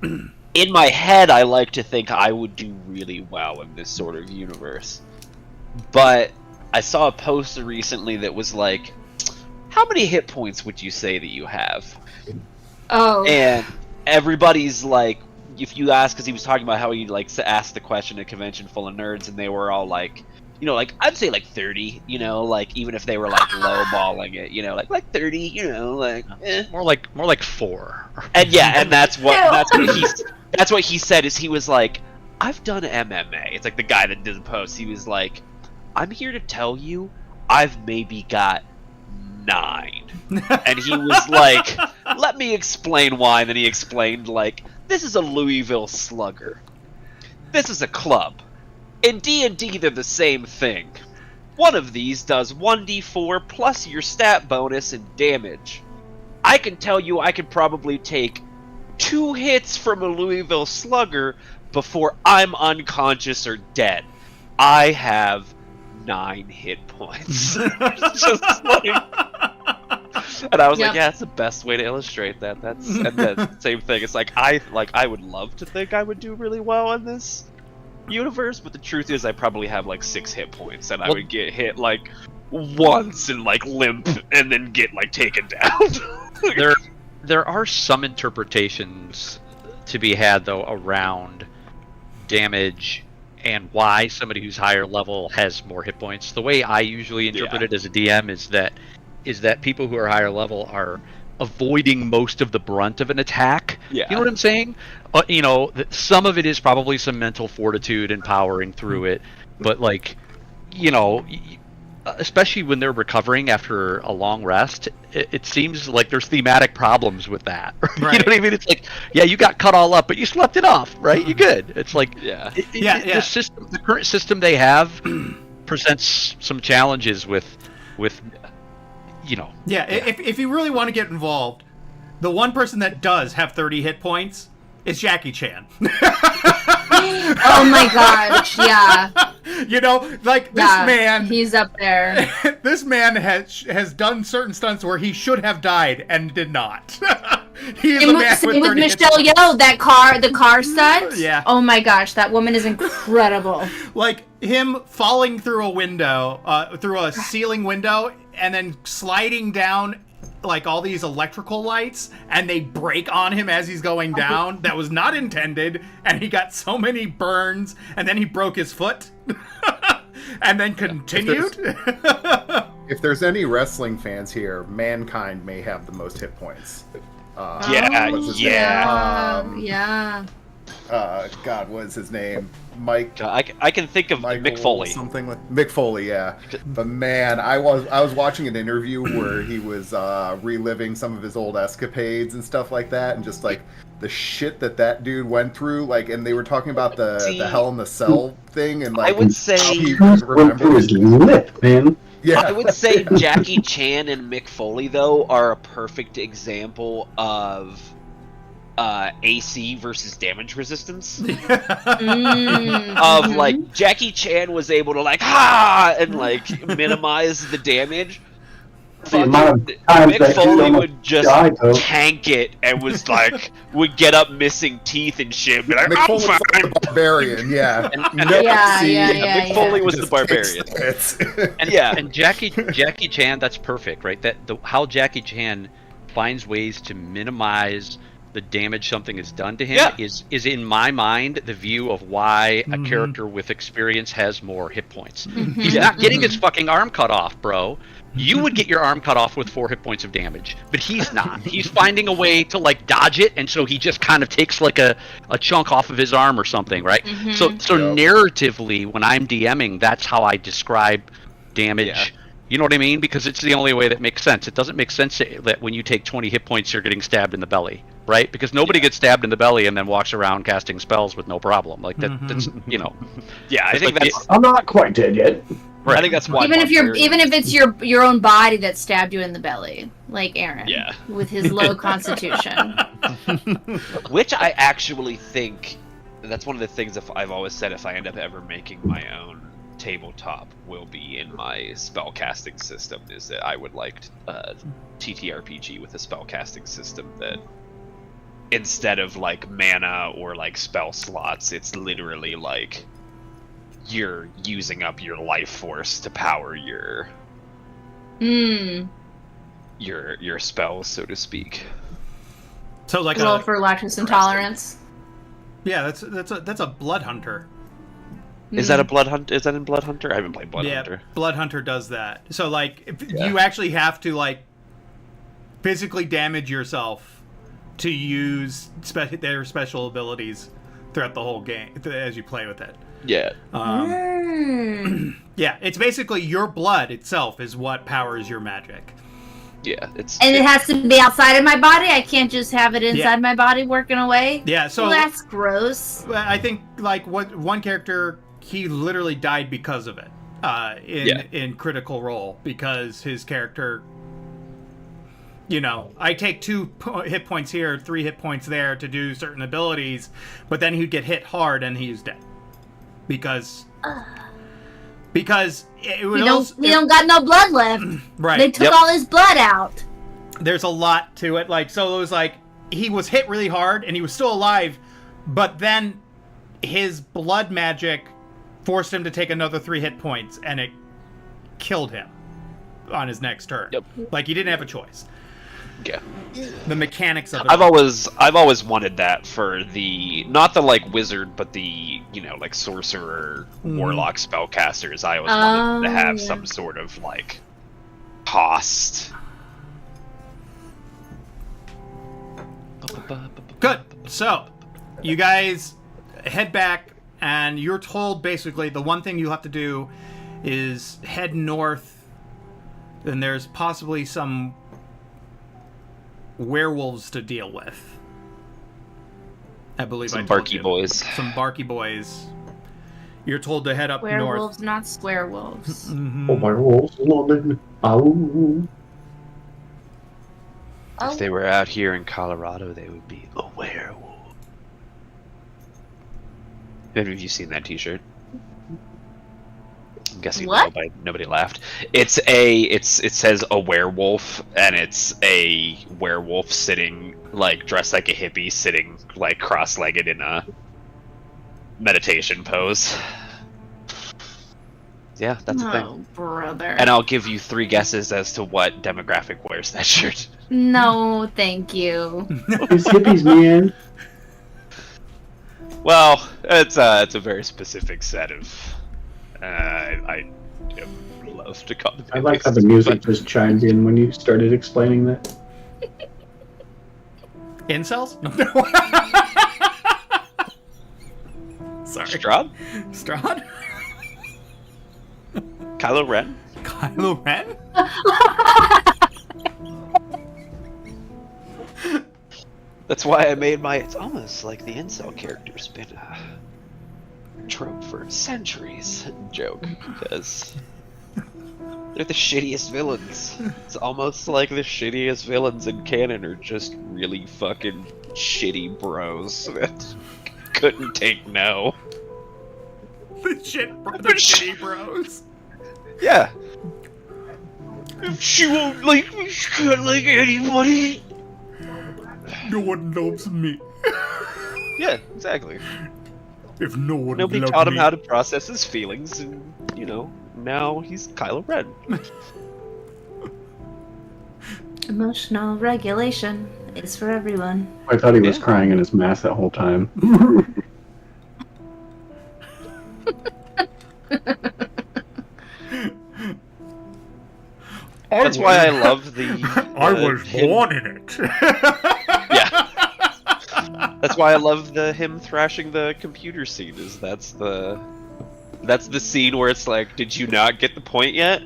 In my head, I like to think I would do really well in this sort of universe. But I saw a post recently that was like, how many hit points would you say that you have? Oh. And everybody's like, if you ask, because he was talking about how he like asked the question at a convention full of nerds, and they were all like, like I'd say like 30, like even if they were like lowballing it, like 30, More like 4. And yeah, and that's what he said is he was like, I've done MMA. It's like the guy that did the post. He was like, I'm here to tell you, I've maybe got 9. And he was like, let me explain why. And then he explained like, this is a Louisville Slugger. This is a club. In D&D, they're the same thing. One of these does 1d4 plus your stat bonus and damage. I can tell you I could probably take 2 hits from a Louisville Slugger before I'm unconscious or dead. I have 9 hit points. Just like... And I was like, yeah, that's the best way to illustrate that. And the same thing. It's like I would love to think I would do really well in this universe, but the truth is I probably have like 6 hit points, and I would get hit like once and like limp and then get like taken down. There are some interpretations to be had though around damage and why somebody who's higher level has more hit points. The way I usually interpret it as a DM is that is that people who are higher level are avoiding most of the brunt of an attack. Yeah. You know what I'm saying? You know, some of it is probably some mental fortitude and powering through it, but like, you know, especially when they're recovering after a long rest, it seems like there's thematic problems with that. Right. You know what I mean? It's like, yeah, you got cut all up, but you slept it off, right? You're good. It's like, Yeah. the current system they have presents some challenges with, you know. Yeah, if you really want to get involved, the one person that does have 30 hit points is Jackie Chan. Oh my gosh, yeah. You know, like this Yeah, man, he's up there. this man has done certain stunts where he should have died and did not. He's a man Same with with 30 hit Michelle points. Yeoh, the car stunt. Yeah. Oh my gosh, that woman is incredible. Like him falling through a window, through a ceiling window, and then sliding down like all these electrical lights, and they break on him as he's going down. That was not intended, and he got so many burns, and then he broke his foot, and then continued. If there's any wrestling fans here, Mankind may have the most hit points. Yeah, what's his yeah. name? Yeah. God, what is his name? Mike. I can think of Michael Mick Foley. something like Mick Foley, yeah. But man, I was watching an interview where he was reliving some of his old escapades and stuff like that, and just like the shit that dude went through, like, and they were talking about the Hell in the Cell thing, and like I would say how he Went through remembers. his lip, man. Yeah, I would say Jackie Chan and Mick Foley though are a perfect example of AC versus damage resistance. Of like Jackie Chan was able to like and like minimize the damage. The amount of times Mick that dude Foley almost would just died, though. tank it and was like would get up missing teeth and shit. Be like, Mick I'm Foley was fine. the barbarian, yeah. Yeah. Mick Foley was the Just barbarian. takes the hits. And Yeah. and Jackie Chan, that's perfect, right? How Jackie Chan finds ways to minimize the damage something has done to him is in my mind the view of why a character with experience has more hit points. He's not getting his fucking arm cut off, bro. You would get your arm cut off with 4 hit points of damage, but he's not. He's finding a way to like dodge it, and so he just kind of takes like a chunk off of his arm or something, right? So narratively, when I'm DMing, that's how I describe damage. Yeah. You know what I mean? Because it's the only way that makes sense. It doesn't make sense that when you take 20 hit points, you're getting stabbed in the belly, right? Because nobody gets stabbed in the belly and then walks around casting spells with no problem. Like that's you know. Yeah, I think like that's I'm not quite dead yet. I think that's why Even if Barbarian- it's your own body that stabbed you in the belly, like Aaron. Yeah. With his low constitution. Which I actually think that's one of the things I've always said if I end up ever making my own tabletop will be in my spellcasting system is that I would like TTRPG with a spellcasting system that instead of like mana or like spell slots, it's literally like you're using up your life force to power your spells, so to speak. So like Roll for lactose intolerance. yeah, that's a blood hunter. Is that a blood hunt? Is that in Blood Hunter? I haven't played Blood Hunter. Blood Hunter does that. So like you actually have to like physically damage yourself to use their special abilities throughout the whole game as you play with it. Yeah. Yeah, it's basically your blood itself is what powers your magic. Yeah, it's And it has to be outside of my body. I can't just have it inside Yeah. my body working away. Yeah, so Well, that's gross. I think like what one character he literally died because of it in Critical Role because his character, you know, I take 2 hit points here, 3 hit points there to do certain abilities, but then he'd get hit hard and he's dead because it would He don't got no blood left. right. They took all his blood out. There's a lot to it. Like, so it was like he was hit really hard and he was still alive, but then his blood magic forced him to take another 3 hit points and it killed him on his next turn. Yep. Like he didn't have a choice. yeah. The mechanics of it. I've always wanted that for the not the like wizard, but the like sorcerer, warlock spellcasters. I always wanted to have some sort of like cost. Good. So, you guys head back, and you're told basically the one thing you have to do is head north, and there's possibly some werewolves to deal with. I believe Some I told barky you. boys. Some barky boys. You're told to head up Werewolves, north. not swearwolves. Mhm. Oh, my wolves, London. Oh. Oh, If they were out here in Colorado, they would be a werewolf. Have you seen that T-shirt? I'm guessing What? nobody laughed. It says a werewolf, and it's a werewolf sitting like dressed like a hippie, sitting like cross-legged in a meditation pose. Yeah, that's a thing. oh, brother. And I'll give you 3 guesses as to what demographic wears that shirt. No, thank you. These hippies, man. Well, it's a very specific set of. I love to call them. I like how the music just chimed in when you started explaining that. Incels? No. Sorry. Strahd? Strahd? Kylo Ren? Kylo Ren? That's why I made my. It's almost like the incel character's been a trope for centuries joke, because they're the shittiest villains. It's almost like the shittiest villains in canon are just really fucking shitty bros that couldn't take no. The shitty bros. Yeah. If she won't like me, she can't like anybody. No one loves me. Yeah, exactly. If no one Nobody loved taught him me. how to process his feelings, and now he's Kylo Ren. Emotional regulation is for everyone. I thought he was Yeah. crying in his mask that whole time. That's why I love the. I was him- born in it. Yeah. That's why I love the him thrashing the computer scene. That's the scene where it's like, did you not get the point yet?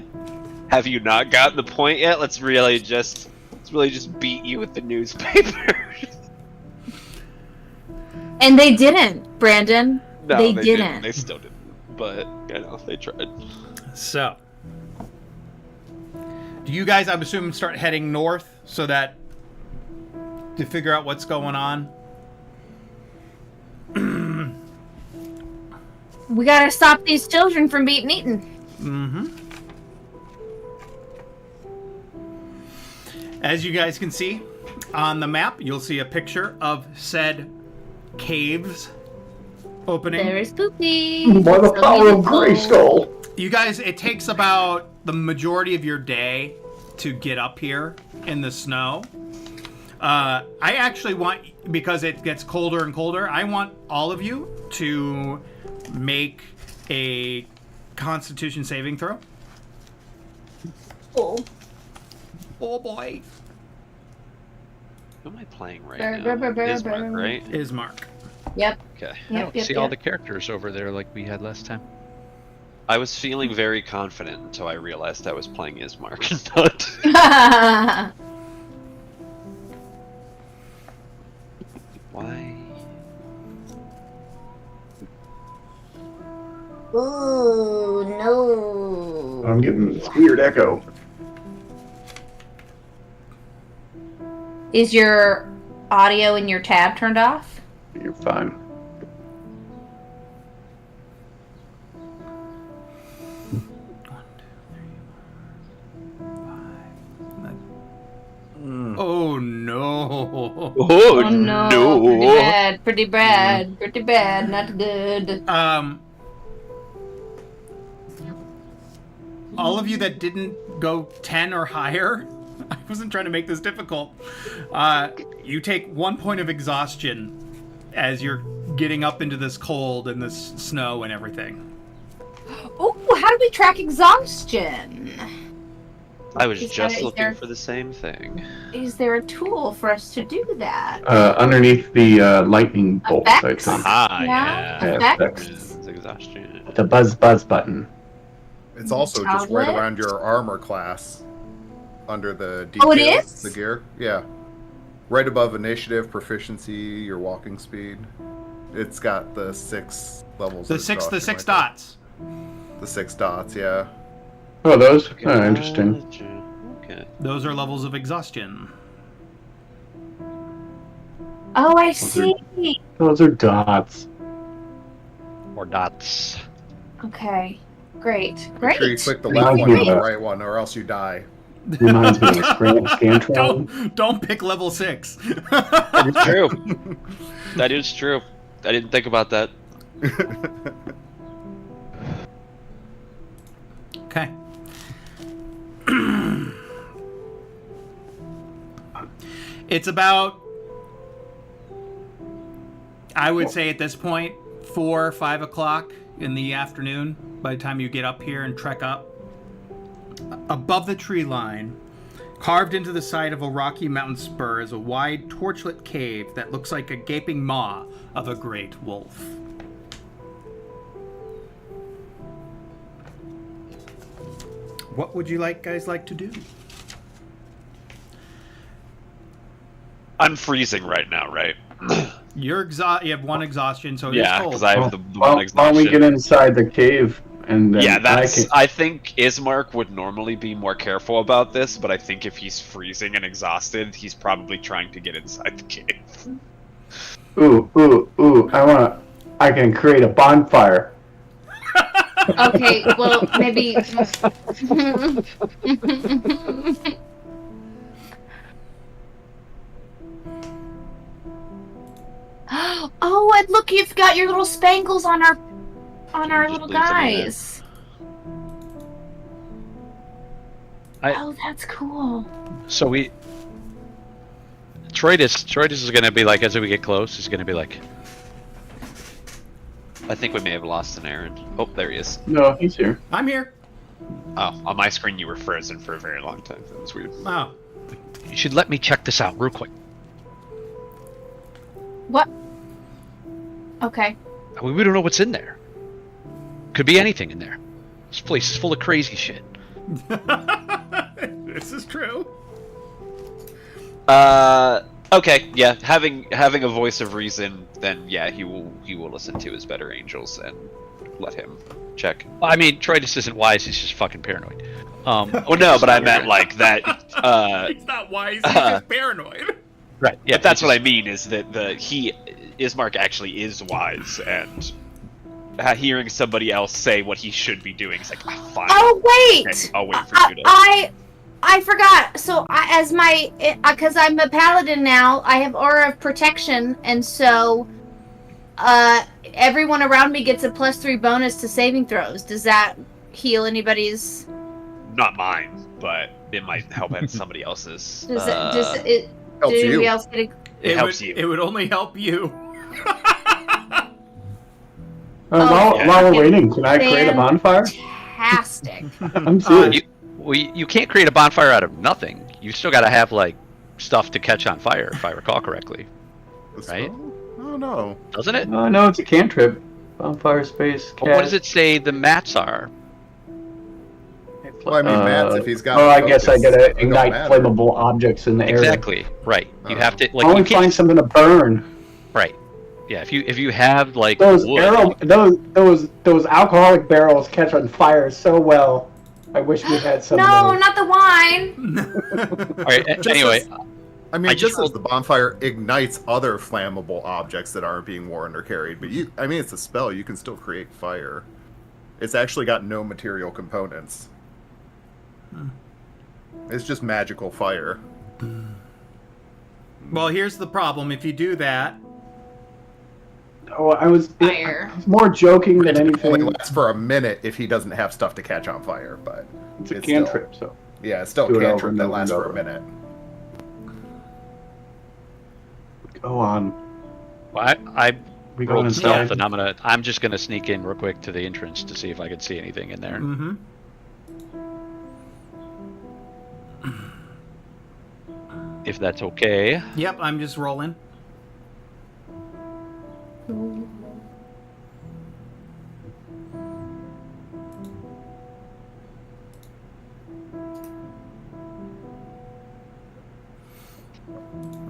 Have you not gotten the point yet? Let's really just beat you with the newspaper. And they didn't, Brandon. No, They didn't. didn't. They still didn't. But they tried. So, do you guys, I'm assuming, start heading north so that to figure out what's going on? We gotta stop these children from being eaten. Mm-hmm. As you guys can see on the map, you'll see a picture of said caves opening. There is Poopy. By the So power of beautiful. Grayskull. You guys, it takes about the majority of your day to get up here in the snow. I actually want, because it gets colder and colder, I want all of you to make a Constitution saving throw. Cool. Oh boy. Who am I playing right Brr, now? brr, brr, brr, Ismark, brr. right? Is Mark. Yep. Okay. Yep. Yep. See yep. all the characters over there like we had last time. I was feeling very confident until I realized I was playing Ismark. Not. Why? Ooh, no. I'm getting this weird echo. Is your audio in your tab turned off? You're fine. Oh no. Oh, no. Pretty bad. Pretty bad. Pretty bad. Not good. All of you that didn't go 10 or higher, I wasn't trying to make this difficult. You take 1 point of exhaustion as you're getting up into this cold and this snow and everything. Oh, how do we track exhaustion? I was Is just there- looking for the same thing. Is there a tool for us to do that? Underneath the lightning bolt, I Effects? think. Aha, Yeah, yeah. effects. It's exhaustion. The buzz button. It's also just right Tablet? around your armor class, under the details. Oh, it is? The gear, yeah, right above initiative, proficiency, your walking speed. It's got the 6 levels. The of six exhaustion right dots. there. The 6 dots, yeah. Oh, those? Oh, interesting. Okay. Those are levels of exhaustion. Oh, I see. Those are dots. Or dots. Okay. Great. Make Great. sure you click the Great. left one, not the Great. right one, or else you die. Reminds me of Scantron. Don't pick level 6. It's true. That is true. I didn't think about that. Okay. It's about, I would say at this point, 4 or 5 o'clock in the afternoon by the time you get up here and trek up. Above the tree line, carved into the side of a rocky mountain spur, is a wide torchlit cave that looks like a gaping maw of a great wolf. What would you guys like to do? I'm freezing right now, right? You're you have 1 exhaustion, so Yeah, it's cold. because I have the Why one don't we exhaustion. get inside the cave and then Yeah, that's. I can... I think Ismark would normally be more careful about this, but I think if he's freezing and exhausted, he's probably trying to get inside the cave. Ooh, I can create a bonfire. Okay, well, maybe. Oh, and look, you've got your little spangles on our Just little leave them in there. guys. I- Oh, that's cool. So Troidus is gonna be like, as we get close, he's gonna be like, I think we may have lost an Aaron. Oh, there he is. No, he's here. I'm here. Oh, on my screen you were frozen for a very long time. That was weird. Oh, you should let me check this out real quick. What? Okay. I mean, we don't know what's in there. Could be anything in there. This place is full of crazy shit. this is true. Okay, yeah. Having a voice of reason, then yeah, he will listen to his better angels and let him check. I mean, Troidus isn't wise, he's just fucking paranoid. Well, no, but I meant like that. He's not wise, he's just paranoid. Right, yeah. But that's what I mean is that Ismark actually is wise, and hearing somebody else say what he should be doing is like, fine. Oh wait! Okay, I'll wait for you to. I forgot. So as my, because I'm a paladin now, I have aura of protection, and so, everyone around me gets a +3 bonus to saving throws. Does that heal anybody's? Not mine, but it might help at somebody else's. Does Uh, it? Helps Did anybody you. else get a? It helps would, you. It would only help you. While yeah. we're waiting, can I create a bonfire? Fantastic. I'm serious. You can't create a bonfire out of nothing. You still gotta have, like, stuff to catch on fire, if I recall correctly. Right? Oh no. Doesn't it? No, it's a cantrip. Bonfire space. But what does it say the mats are? Well, I mean, Matt's if he's got. Oh, I guess I focus, gotta it don't ignite matter. flammable objects in the area. Exactly, right. You have to, I like, want you to find can't... something to burn. Right. Yeah, if you have, like, Those wood... those alcoholic barrels catch on fire so well. I wish we had some. No, of those. not the wine. All right, Just anyway... I mean, I just just as the bonfire ignites other flammable objects that aren't being worn or carried, but I mean, it's a spell. You can still create fire. It's actually got no material components. It's just magical fire. Well, here's the problem. If you do that, Oh, I was Fire. more joking than It only anything. lasts for a minute if he doesn't have stuff to catch on fire, but It's a it's still- cantrip, so. yeah, it's still Do a it over cantrip and that over lasts and for a over. minute. Go on. Well, I We going rolled stealth, inside. and I'm just gonna sneak in real quick to the entrance to see if I can see anything in there. mm-hmm. if that's okay. Yep, I'm just rolling.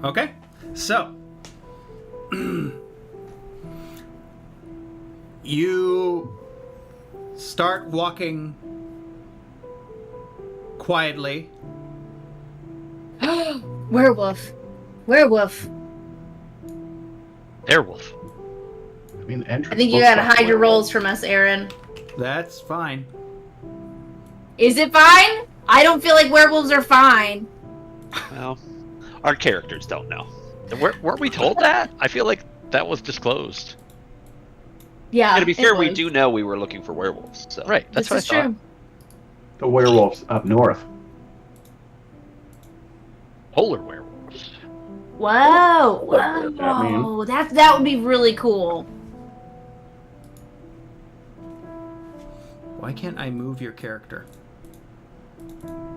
Okay, so you start walking quietly. Werewolf. Werewolf. Airwolf. I mean, the entrance I think you looks gotta like hide your werewolf. rolls from us, Aaron. That's fine. Is it fine? I don't feel like werewolves are fine. Well, our characters don't know. Weren't we told that? I feel like that was disclosed. Yeah. to be it fair, we was. do know we were looking for werewolves. So. Right, that's This what I is thought. true. The werewolves up north. Polar werewolves. Whoa. What does that mean? Whoa. That would be really cool. Why can't I move your character?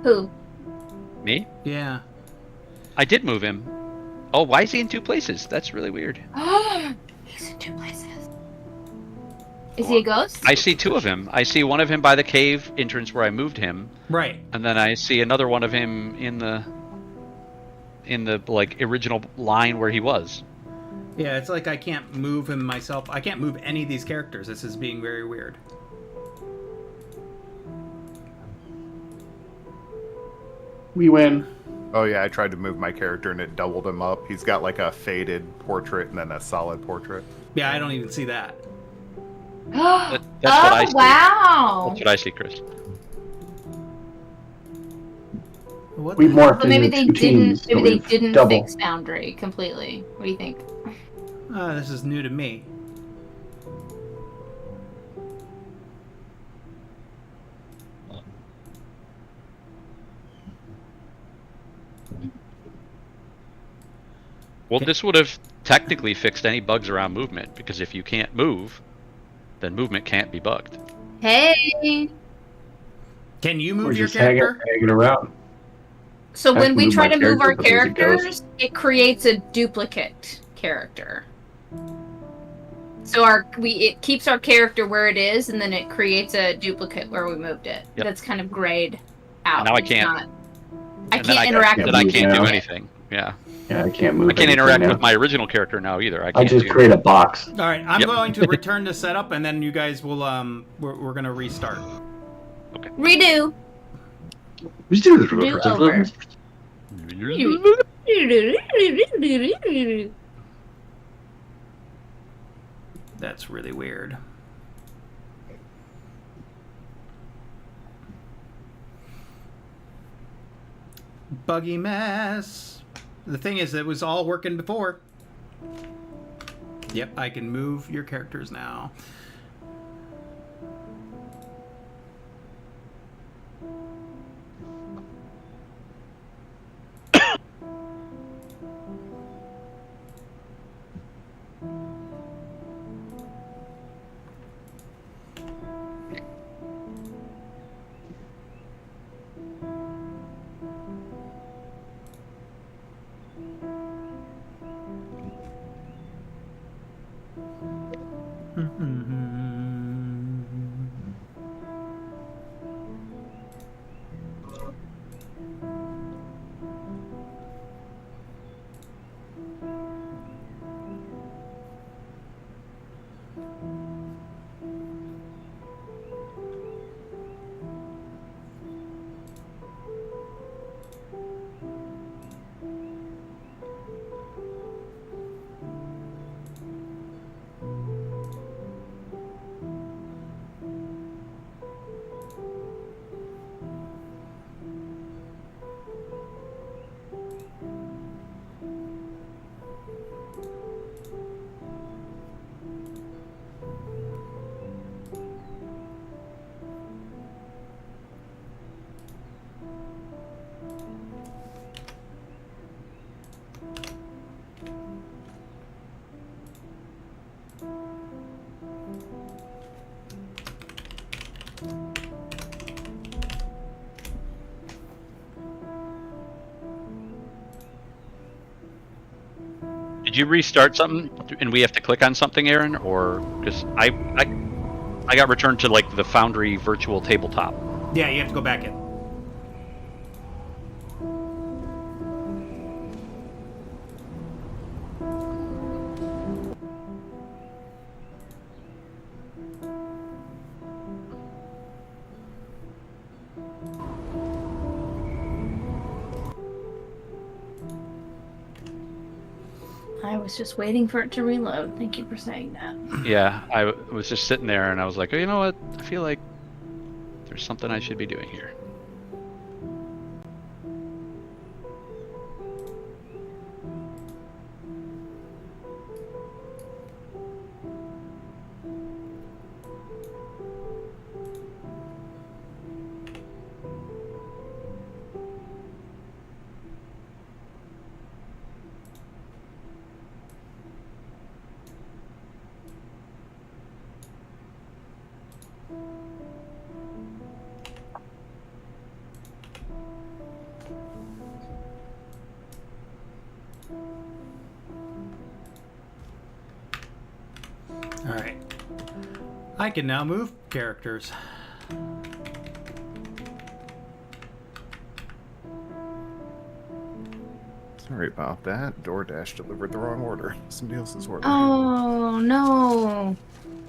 Who? Me? Yeah. I did move him. Oh, why is he in two places? That's really weird. He's in two places. Is he a ghost? I see two of him. I see one of him by the cave entrance where I moved him, Right. and then I see another one of him in the like original line where he was. Yeah, it's like I can't move him myself. I can't move any of these characters. This is being very weird. We win. Oh yeah, I tried to move my character and it doubled him up. He's got like a faded portrait and then a solid portrait. Yeah, I don't even see that. That's what I see. Wow. That's what I see, Chris. What We the- morphed But maybe into they two didn't. teams, so Maybe they we've didn't double. fix Foundry completely. What do you think? This is new to me. Well, this would have technically fixed any bugs around movement, because if you can't move, then movement can't be bugged. Hey. Can you We're move your just hanging, character? hanging around. So I when can we move try my to move our character, but there's a characters, it creates a duplicate character. So it keeps our character where it is, and then it creates a duplicate where we moved it. Yep. That's kind of grayed out. Now I It's can't- not- I And then can't interact can't Then I move can't do now. anything. Yeah. Yeah, I can't move. I can't anything interact now. with my original character now either. I I can't just do... create a box. All right, I'm Yep. going to return to setup, and then you guys will we're gonna restart. Redo. Do over. That's really weird. Buggy mess. The thing is, it was all working before. Yep, I can move your characters now. Did you restart something and we have to click on something, Aaron? Or because I got returned to like the Foundry virtual tabletop. Yeah, you have to go back in. I was just waiting for it to reload. Thank you for saying that. Yeah, I was just sitting there and I was like, oh, you know what? I feel like there's something I should be doing here. Alright. I can now move characters. Sorry about that. DoorDash delivered the wrong order. Somebody else's order. Oh, no.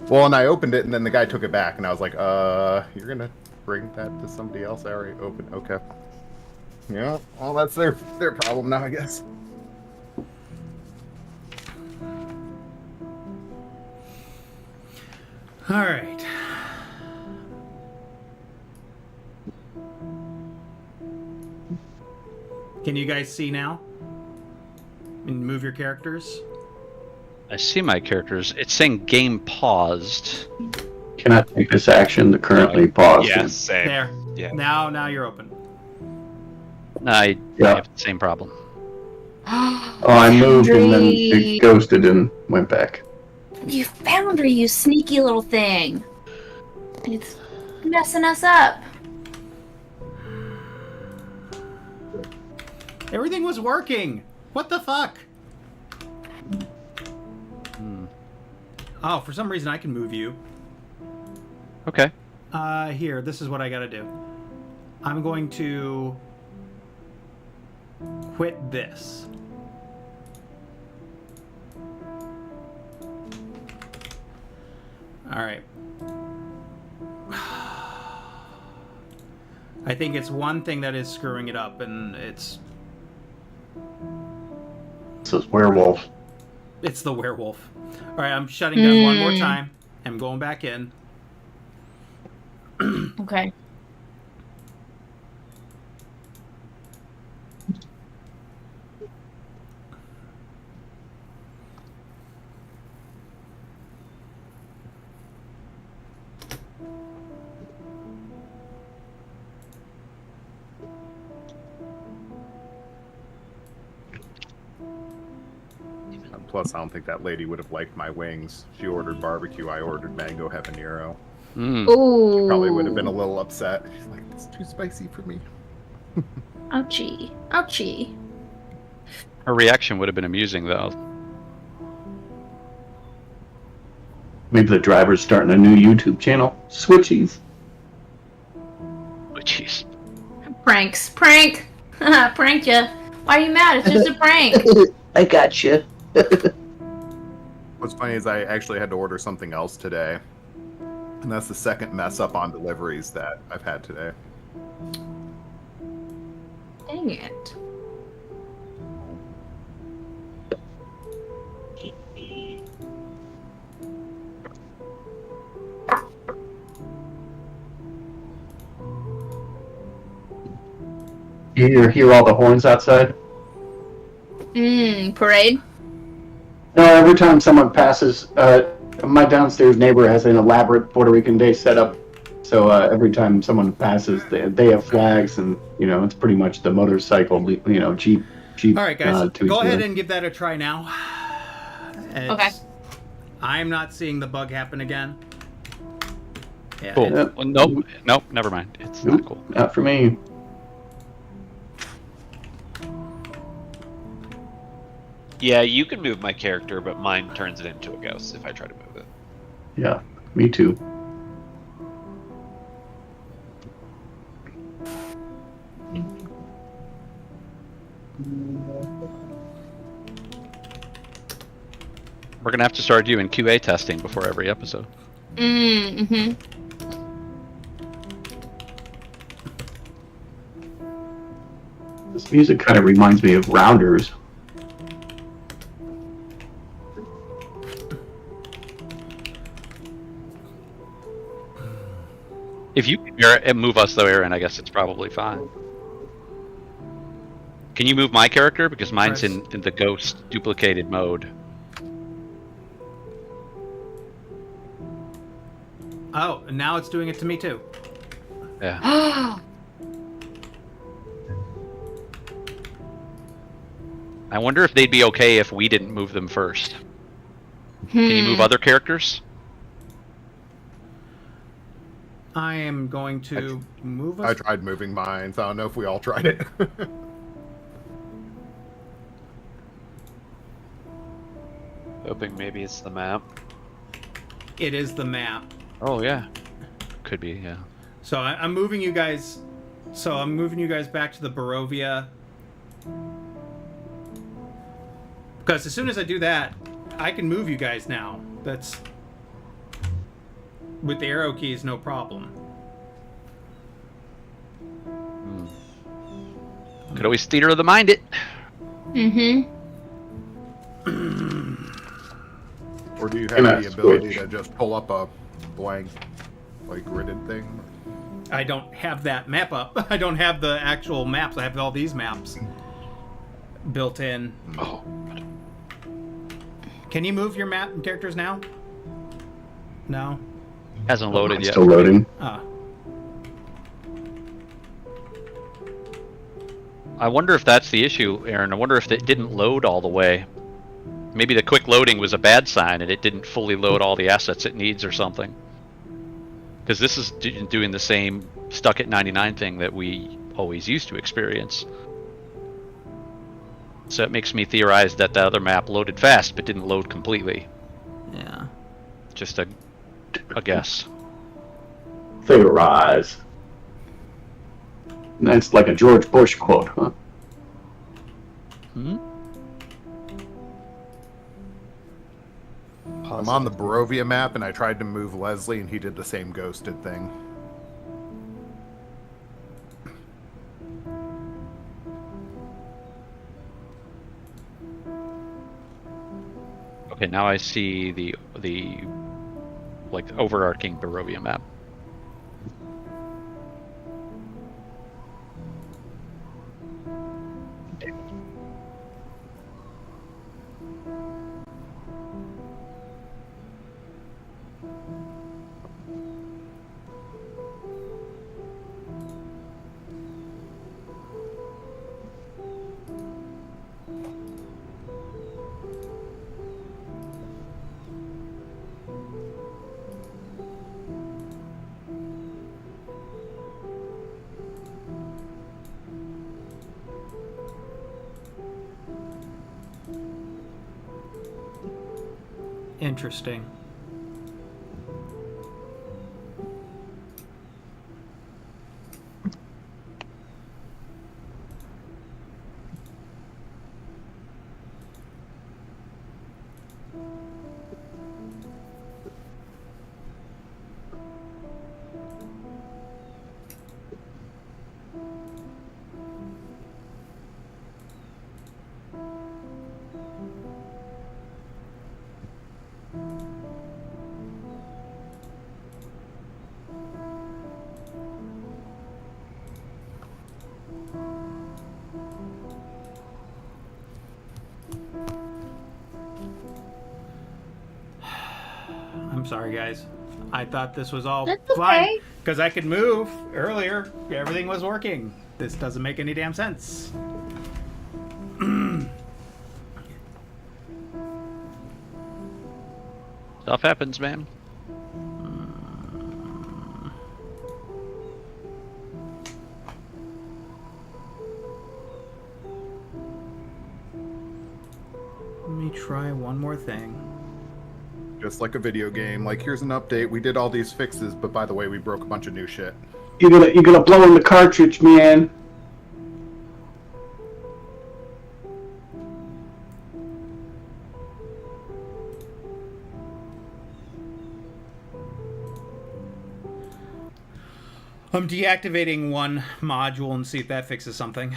Well, and I opened it, and then the guy took it back, and I was like, you're gonna bring that to somebody else? I already opened. Okay. Yeah, well, that's their problem now, I guess. Alright. Can you guys see now? And move your characters? I see my characters. It's saying game paused. Cannot take this action to currently pause. Yeah, same. There. Yeah. Now you're open. I Yeah. have the same problem. Oh, I moved and then Foundry. it ghosted and went back. You Foundry, you sneaky little thing. It's messing us up. Everything was working. What the fuck? Oh, for some reason I can move you. Okay. Here, this is what I gotta do. I'm going to quit this. Alright. I think it's one thing that is screwing it up, and it's This is werewolf. the werewolf. Alright, I'm shutting down one more time. I'm going back in. Okay. Plus, I don't think that lady would have liked my wings. She ordered barbecue. I ordered mango habanero. Mm. Ooh. Probably would have been a little upset. She's like, "It's too spicy for me." Ouchie. Ouchie. Her reaction would have been amusing, though. Maybe the driver's starting a new YouTube channel. Switchies. Oh, jeez. Pranks. Prank. Pranked ya. Why are you mad? It's just a prank. I got you. What's funny is I actually had to order something else today. And that's the second mess up on deliveries that I've had today. Dang it. You hear all the horns outside? Parade? No, every time someone passes, my downstairs neighbor has an elaborate Puerto Rican Day set up. So every time someone passes, they have flags, and it's pretty much the motorcycle, Jeep. All right, guys, to go each ahead other. and give that a try now. Okay. I'm not seeing the bug happen again. Yeah, Cool. it's- Well, nope, never mind. It's not Nope, cool. not for me. Yeah, you can move my character, but mine turns it into a ghost if I try to move it. Yeah, me too. We're gonna have to start doing QA testing before every episode. Mm-hmm. This music kind of reminds me of Rounders. If you can move us though, Aaron, I guess it's probably fine. Can you move my character? Because mine's in the ghost duplicated mode. Oh, and now it's doing it to me too. Yeah. I wonder if they'd be okay if we didn't move them first. Can you move other characters? I am going to move us. I tried moving mine, so I don't know if we all tried it. Hoping maybe it's the map. It is the map. Oh yeah. Could be, yeah. So I'm moving you guys. So I'm moving you guys back to the Barovia. Because as soon as I do that, I can move you guys now. That's with the arrow keys, no problem. Could always theater of the mind it. Mm-hmm. Or do you Can I have the ability switch? to just pull up a blank, like, gridded thing? I don't have that map up. I don't have the actual maps. I have all these maps built in. Oh. Can you move your map and characters now? No. Hasn't loaded Mine's yet. Still loading. Ah. I wonder if that's the issue, Aaron. I wonder if it didn't load all the way. Maybe the quick loading was a bad sign and it didn't fully load all the assets it needs or something. Because this is doing the same stuck at 99 thing that we always used to experience. So it makes me theorize that the other map loaded fast but didn't load completely. Yeah. Just a guess. Theorize. That's like a George Bush quote, huh? Hmm? I'm on the Barovia map, and I tried to move Leslie, and he did the same ghosted thing. Okay, now I see the like overarching Barovia map. Interesting. I'm sorry, guys. I thought this was all That's fine okay. because I could move earlier. Everything was working. This doesn't make any damn sense. Stuff happens, man. try one more thing. Just like a video game. Like, here's an update. We did all these fixes, but by the way, we broke a bunch of new shit. You're gonna blow in the cartridge, man. I'm deactivating one module and see if that fixes something.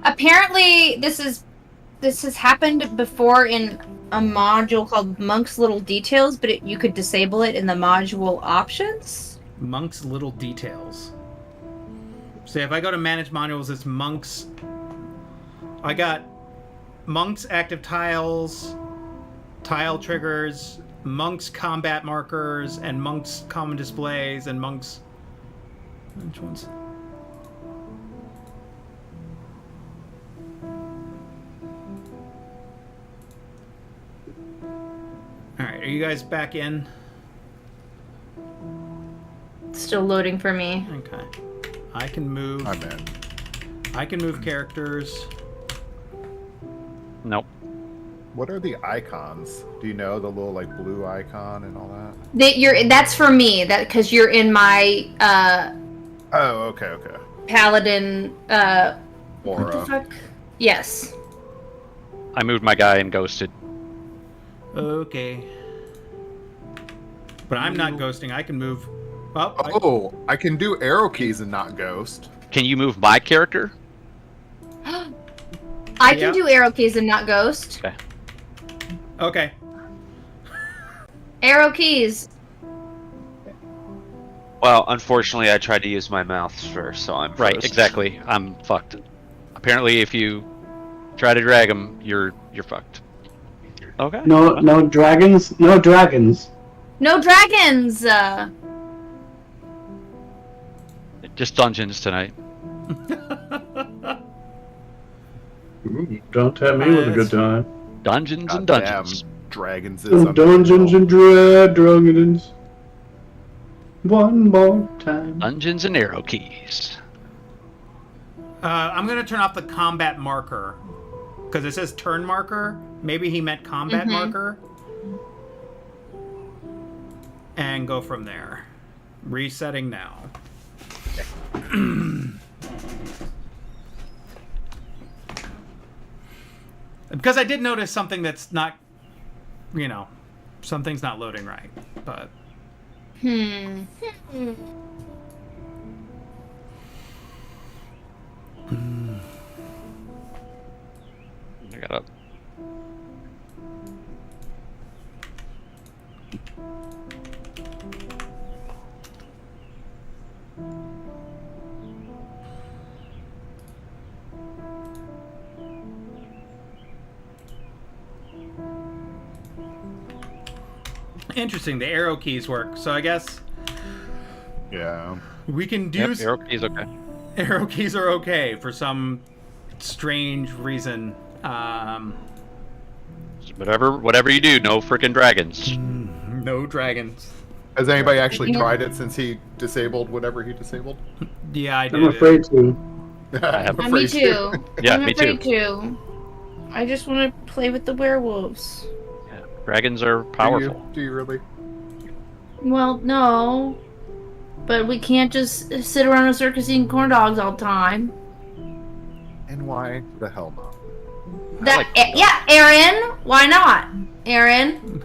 Apparently, this has happened before in a module called Monk's Little Details, but you could disable it in the module options. Monk's Little Details. So if I go to Manage Modules, it's Monk's... I got Monk's Active Tiles, Tile Triggers, Monk's Combat Markers, and Monk's Common Displays, and Monk's... Which one's... Alright, are you guys back in? Still loading for me. Okay. I can move... I'm in. I can move characters. Nope. What are the icons? Do you know the little, like, blue icon and all that? That's for me. That because you're in my Oh, okay. paladin. What the Aura. fuck? Yes. I moved my guy and ghosted. Okay. But I'm not ghosting. I can move... Oh, Oh, I can do arrow keys and not ghost. Can you move my character? I Yeah. can do arrow keys and not ghost. Okay. okay. Arrow keys. Well, unfortunately, I tried to use my mouth first, so I'm Right, frozen. exactly. I'm fucked. Apparently, if you try to drag him, you're fucked. Okay. No dragons. No dragons. No dragons. Just dungeons tonight. Ooh, don't tempt me with a good time. Dungeons and Goddamn, dungeons. dragons is Some Dungeons and Dragons. One more time. Dungeons and arrow keys. I'm going to turn off the combat marker. Because it says turn marker. Maybe he meant combat marker. And go from there. Resetting now. Because I did notice something that's not, something's not loading right. But I got up. interesting, the arrow keys work. So I guess Yeah. we can do... Yep, arrow keys, okay. Arrow keys are okay for some strange reason. Whatever you do, no freaking dragons. No dragons. Has anybody actually tried it since he disabled whatever he disabled? Yeah, I did. I'm afraid to. I have- I'm Me afraid too. Yeah, I'm me afraid too. to. I just want to play with the werewolves. Yeah, dragons are powerful. Do you really? Well, no. But we can't just sit around a circus eating corn dogs all the time. And why the hell not? Yeah, Aaron. Why not, Aaron?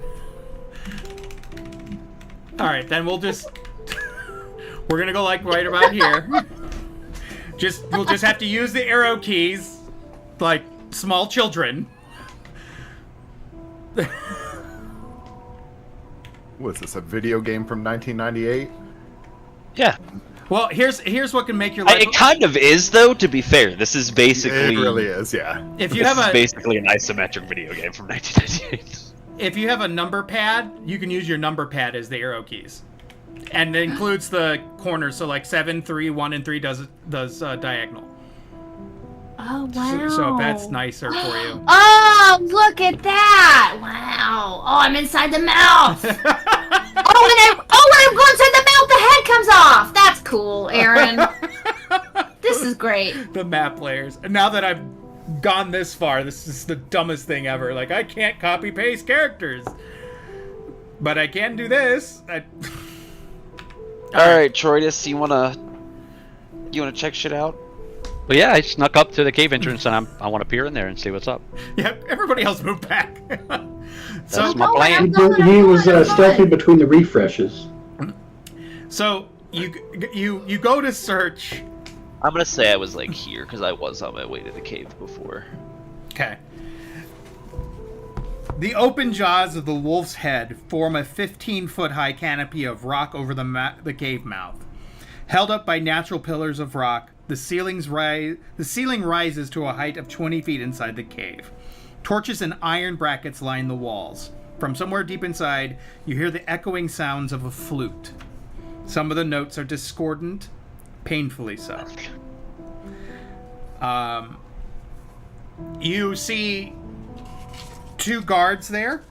All right, then we'll just we're gonna go like right about here. We'll just have to use the arrow keys like small children. Was this a video game from 1998? Yeah. Well, here's what can make your life. It kind of is, though. To be fair, this is basically It really is, yeah. If you this have is a basically an isometric video game from 1998. if you have a number pad, you can use your number pad as the arrow keys, and it includes the corners. So like 7, 3, 1, and 3 does diagonal. Oh, wow. So if that's nicer for you. Oh, look at that! Wow. Oh, I'm inside the mouth. When I'm going inside the mouth, the head comes off. That's cool, Aaron. This is great. The map layers. And now that I've gone this far, this is the dumbest thing ever. Like, I can't copy paste characters. But I can do this. Alright, Troidus, you wanna check shit out? But yeah, I snuck up to the cave entrance and I want to peer in there and see what's up. Yep, everybody else moved back. That's my plan. He was stealthy between the refreshes. So you go to search. I'm gonna say I was like here because I was on my way to the cave before. Okay. The open jaws of the wolf's head form a 15-foot high canopy of rock over the cave mouth. Held up by natural pillars of rock, the ceiling rises to a height of 20 feet inside the cave. Torches and iron brackets line the walls. From somewhere deep inside, you hear the echoing sounds of a flute. Some of the notes are discordant, painfully so. You see 2 guards there.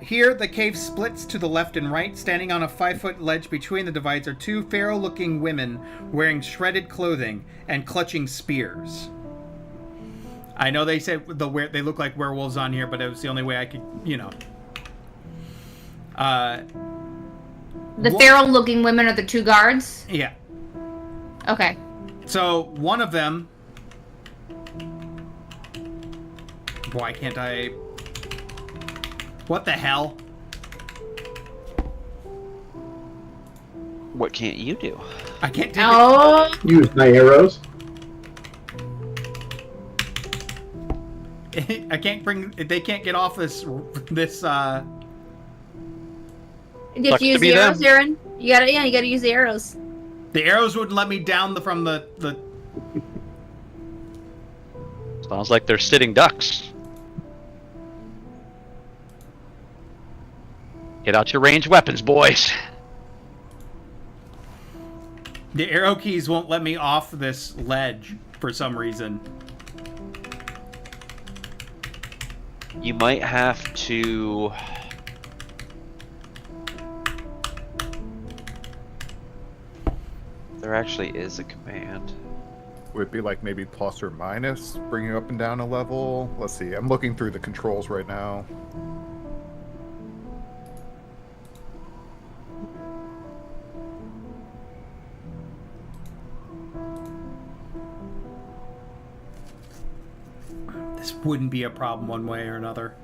Here, the cave splits to the left and right. Standing on a 5-foot ledge between the divides are 2 pharaoh-looking women wearing shredded clothing and clutching spears. I know they say they look like werewolves on here, but it was the only way I could, The pharaoh-looking women are the 2 guards? Yeah. Okay. So, one of them... Why can't I... What the hell? What can't you do? I can't take Oh. Use my arrows. it. I can't bring... They can't get off this... You have Sucks to use to be the arrows, them. Aaron. You gotta use the arrows. The arrows wouldn't let me down from the... Sounds like they're sitting ducks. Get out your ranged weapons, boys. The arrow keys won't let me off this ledge for some reason. You might have to... There actually is a command. Would it be like maybe plus or minus, bringing up and down a level? Let's see. I'm looking through the controls right now. This wouldn't be a problem one way or another.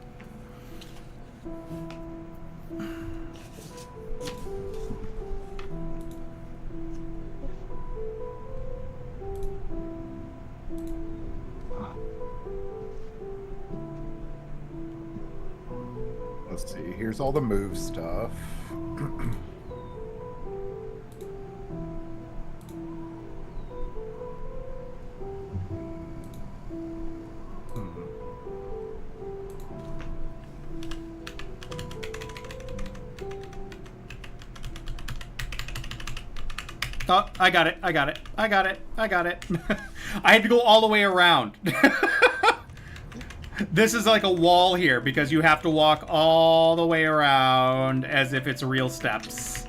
Let's see. Here's all the move stuff. Oh, I got it. I had to go all the way around. This is like a wall here because you have to walk all the way around as if it's real steps.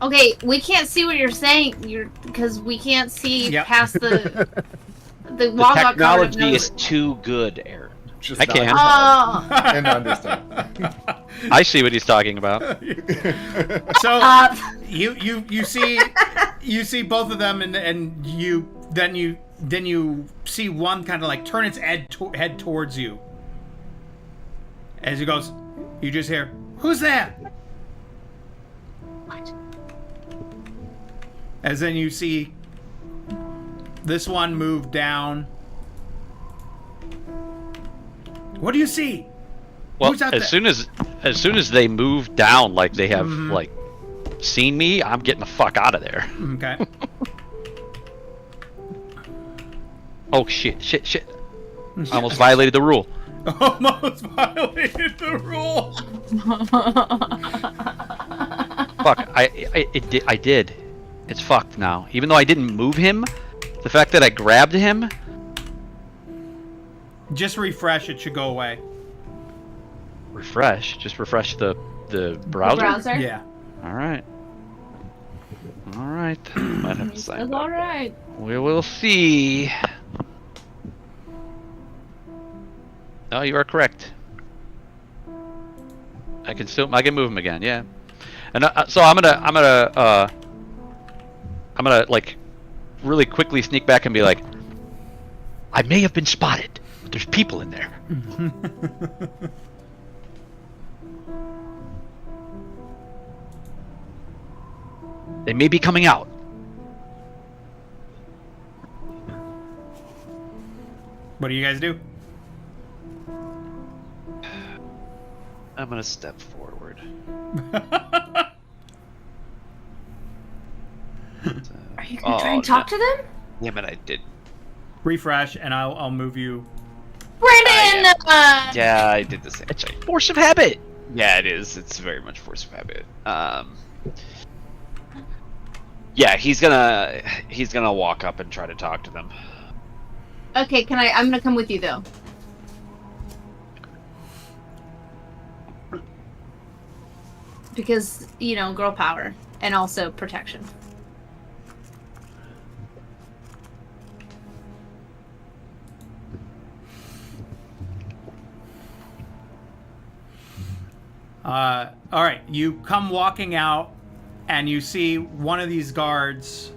Okay, we can't see what you're saying. Because we can't see past the The walk technology is too good, Aaron. Just I not can. Oh. and understand. I see what he's talking about. So you see both of them and you see one kind of like turn its head towards you. As he goes, you just hear, "Who's that?" What? As then you see this one move down. What do you see? Well, Who's out as soon as they move down, like they have like seen me, I'm getting the fuck out of there. Okay. Oh shit! I almost violated the rule. Almost violated the rule. Fuck! I did. it's fucked now. Even though I didn't move him, the fact that I grabbed him. Just refresh. It should go away. Refresh. Just refresh the browser. Browser? Yeah. All right. All right. Might have to sign That's back all up. right. We will see. No, you are correct. I can move him again. Yeah. And so I'm gonna like really quickly sneak back and be like, I may have been spotted, but there's people in there. They may be coming out. What do you guys do? I'm gonna step forward. Are you gonna try and talk to them? Damn it, I did. Refresh, and I'll move you. Brandon! Yeah, I did the same It's thing. force of habit. Yeah, it is. It's very much force of habit. Yeah, he's gonna walk up and try to talk to them. Okay, I'm gonna come with you though. Because, girl power. And also protection. All right, you come walking out, and you see one of these guards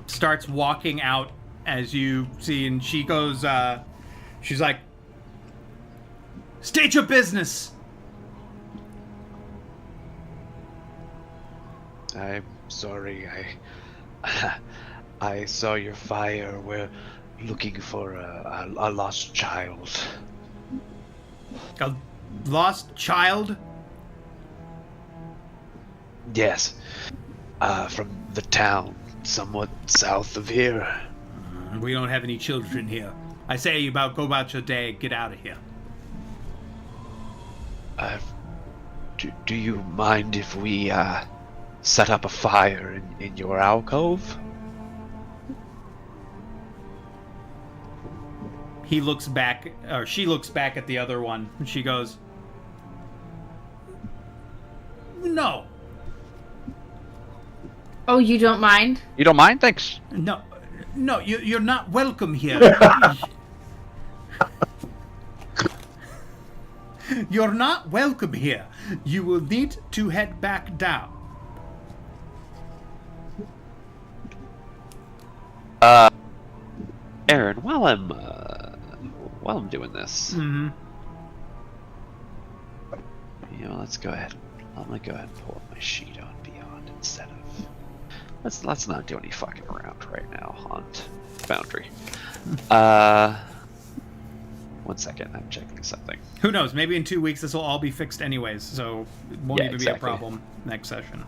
starts walking out as you see, and she goes, she's like, "State your business." I'm sorry, I saw your fire. We're looking for a lost child. A lost child? Yes, from the town, somewhat south of here. We don't have any children here. I say go about your day, get out of here. Do you mind if we set up a fire in your alcove? He looks back, or she looks back at the other one, and she goes, "No, Oh, you don't mind? You don't mind? Thanks. no, you're not welcome here. You're not welcome here. You will need to head back down." Aaron, while I'm doing this, Mm-hmm. let's go ahead. I'm gonna go ahead and pull up my sheet on Beyond instead of. Let's not do any fucking around right now on Foundry. 1 second, I'm checking something. Who knows? Maybe in 2 weeks this will all be fixed anyways, so it won't Yeah, even exactly. be a problem next session.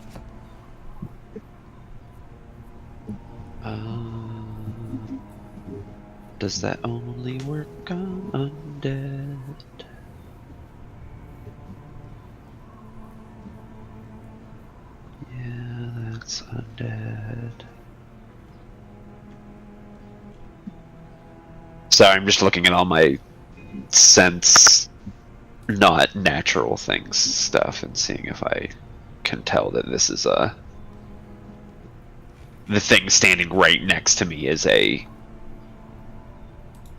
Does that only work on undead? Yeah, that's undead. Sorry, I'm just looking at all my sense, not natural things stuff and seeing if I can tell that this is the thing standing right next to me is a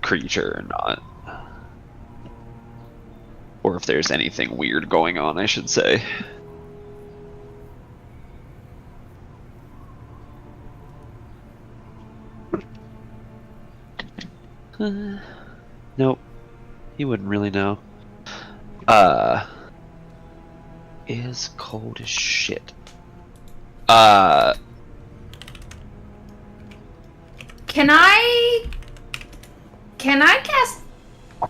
creature or not. Or if there's anything weird going on, I should say. Nope. He wouldn't really know. Is cold as shit. Can I cast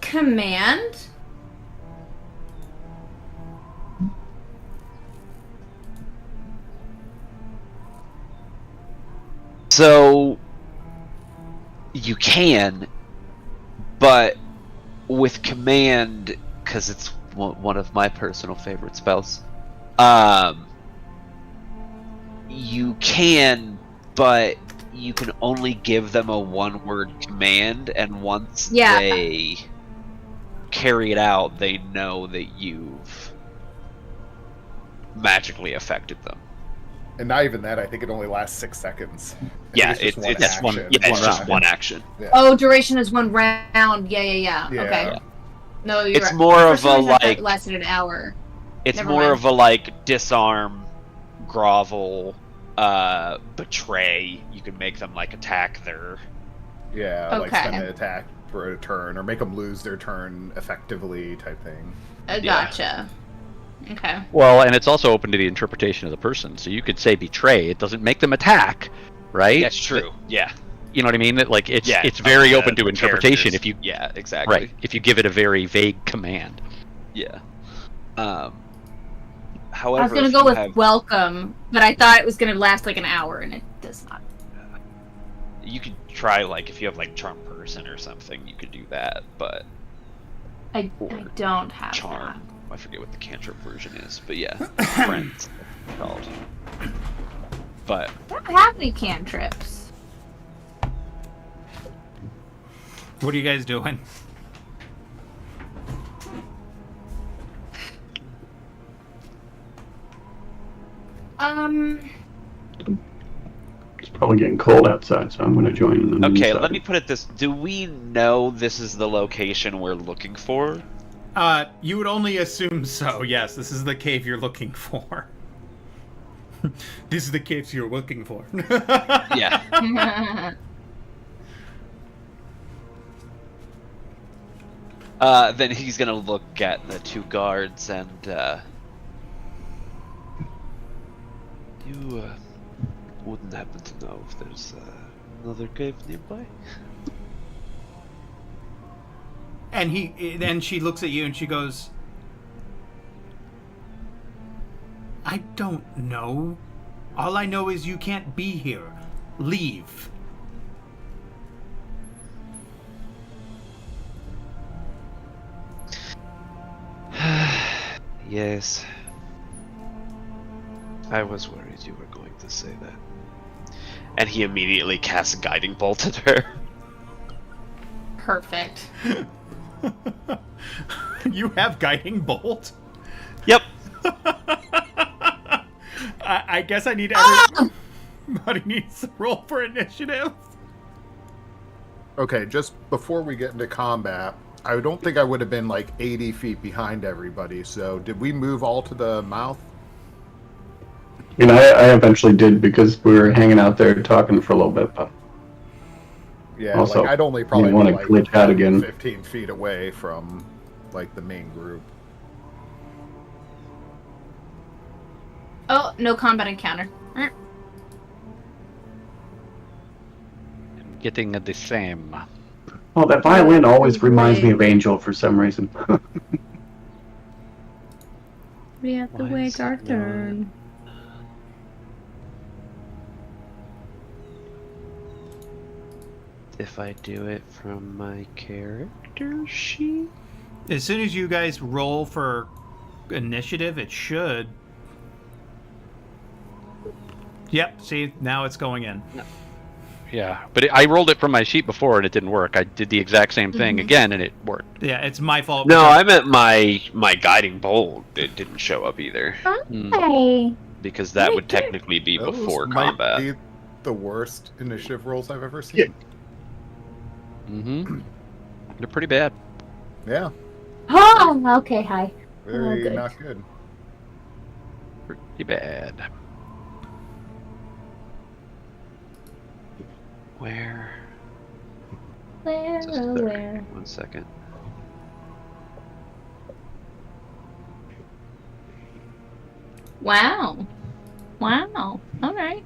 command? So you can, but with command, because it's one of my personal favorite spells, You can, but you can only give them a one-word command, and once Yeah. they carry it out, they know that you've magically affected them. And not even that. I think it only lasts 6 seconds. I Yeah, think it's just one. action. Yeah, it's just round. one action. Oh, duration is 1 round. Yeah. Yeah. Okay. No, you're It's right. more For of some a, reason I thought like- it lasted an hour. It's Never more mind. of a like disarm, grovel, betray. You can make them like attack their. Yeah, like Okay. spend an attack for a turn, or make them lose their turn effectively, type thing. Gotcha. Okay. Well, and it's also open to the interpretation of the person. So you could say betray. It doesn't make them attack, right? That's true. Yeah. You know what I mean? That like it's Yeah. it's very the- open to the interpretation characters. if you Yeah, exactly. right if you give it a very vague command. Yeah. I However, was gonna if go you with have- welcome, but I thought it was gonna last like an hour, and it does not. you could try like if you have like charm person or something, you could do that. But I don't have charm, I forget what the cantrip version is, but yeah, friends it's called. But that. I don't have any cantrips. What are you guys doing? It's probably getting cold outside, so I'm going to join them. okay, inside. let me put it this: do we know this is the location we're looking for? You would only assume so. Yes, this is the cave you're looking for. This is the caves you're looking for. Yeah. Then he's gonna look at the two guards and you wouldn't happen to know if there's another cave nearby? And then she looks at you and she goes, I don't know. All I know is you can't be here. Leave. Yes. I was worried you were going to say that. And he immediately casts a guiding bolt at her. Perfect. You have guiding bolt? Yep. I guess I need everybody needs to roll for initiative. Okay, just before we get into combat, I don't think I would have been like 80 feet behind everybody. So did we move all to the mouth? You know, I eventually did because we were hanging out there talking for a little bit, but Yeah, Also, like I'd only probably wanna be like glitch out again. 15 feet away from like the main group. Oh, no combat encounter. Getting the same. oh, that violin always reminds me of Angel for some reason. We have to Why wait is our it turn. If I do it from my character sheet? As soon as you guys roll for initiative, it should. Yep, see, now it's going in. Yeah, but I rolled it from my sheet before and it didn't work. I did the exact same thing again and it worked. Yeah, it's my fault. No, because- I meant my guiding bolt. It didn't show up either. Hey. Because that would technically be Those before might combat. be the worst initiative rolls I've ever seen. Mm-hmm. They're pretty bad. Yeah, Oh, okay, hi. very good. not good. Pretty bad. Where? Where, Just oh, there. where? 1 second. Wow. Wow. All right.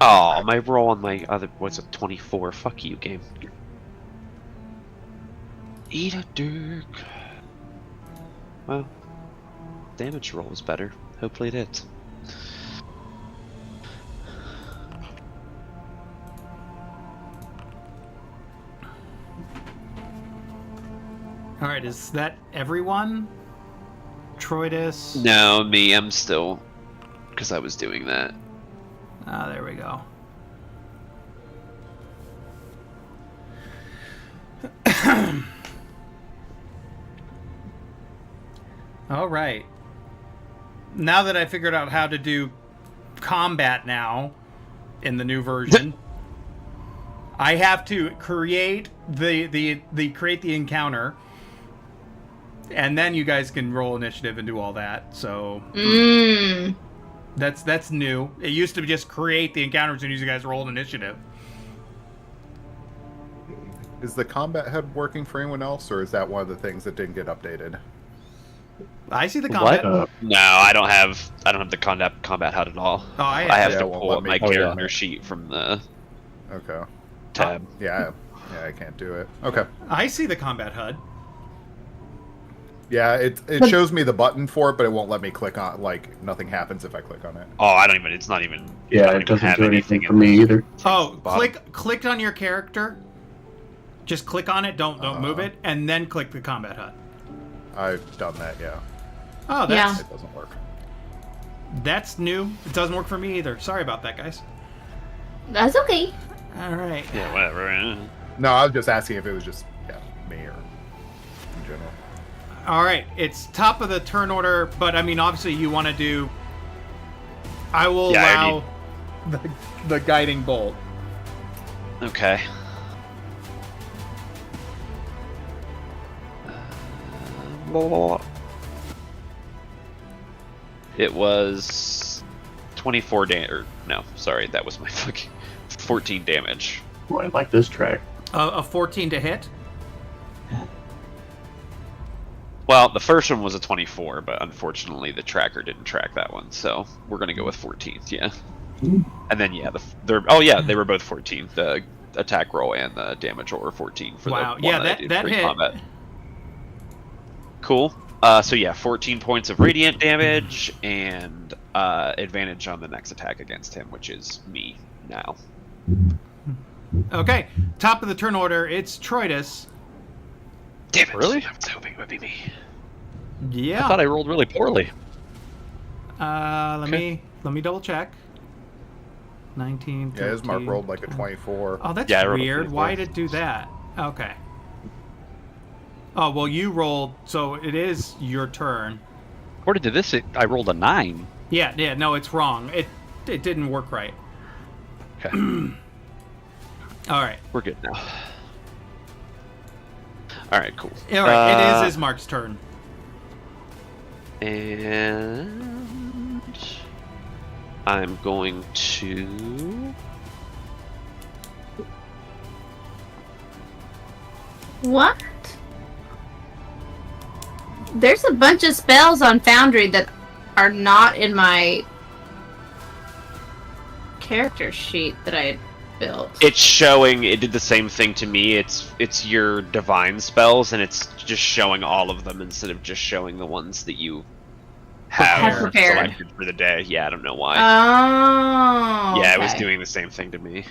Oh, my roll on my other what's a 24? Fuck you, game. Eat a dick. Well, damage roll was better. Hopefully it is. All right, is that everyone? Troidus. No, me. I'm still because I was doing that. Ah, there we go. All right. Now that I figured out how to do combat now in the new version, I have to create the encounter, and then you guys can roll initiative and do all that. So that's new. It used to be just create the encounters and you guys roll initiative. Is the combat HUD working for anyone else, or is that one of the things that didn't get updated? I see the combat. No, I don't have the combat HUD at all. Oh, I have Yeah, to it won't pull let up me- my Oh, yeah. character sheet from the Okay. tab. Yeah, I can't do it. Okay. I see the combat HUD. Yeah, it shows me the button for it, but it won't let me click on. Like nothing happens if I click on it. Oh, I don't even. It's not even. I Yeah, don't it even doesn't have do anything in for me this. either. Oh, Bottom. click on your character. Just click on it. Don't move it, and then click the combat HUD. I've done that. Yeah, Oh, that's it doesn't work. that's new. It doesn't work for me either. Sorry about that, guys. That's okay. All right. Yeah, whatever. No, I was just asking if it was just me or in general. All right. It's top of the turn order, but I mean, obviously, you want to do. I will Yeah, I allow the guiding bolt. Okay. It was 24 damage. No, sorry, that was my fucking 14 damage. Oh, I like this track. A 14 to hit. Well, the first one was a 24, but unfortunately the tracker didn't track that one, so we're gonna go with 14th, yeah. And then yeah, they were both 14. The attack roll and the damage roll were 14 for Wow, the one yeah, I did that hit. pre-combat. Cool. So yeah, 14 points of radiant damage and advantage on the next attack against him, which is me now. Okay. Top of the turn order. It's Troidus. Damn it! Really? I was hoping it would be me. Yeah. I thought I rolled really poorly. Let me double check. 19. Yeah, his mark 13, rolled like a 20. 24. Oh, that's Yeah, I rolled a weird. 24. Why did it do that? Okay. Oh, well, you rolled, so it is your turn. According to this, I rolled a 9. Yeah, no, it's wrong. It didn't work right. Okay, All right. we're good now. All right, cool. All right, it is Ismark's turn. And I'm going to. What? There's a bunch of spells on Foundry that are not in my character sheet that I built. It's showing. It did the same thing to me. It's your divine spells, and it's just showing all of them instead of just showing the ones that you have prepared. selected for the day. Yeah, I don't know why. Oh. Yeah, it was okay. doing the same thing to me.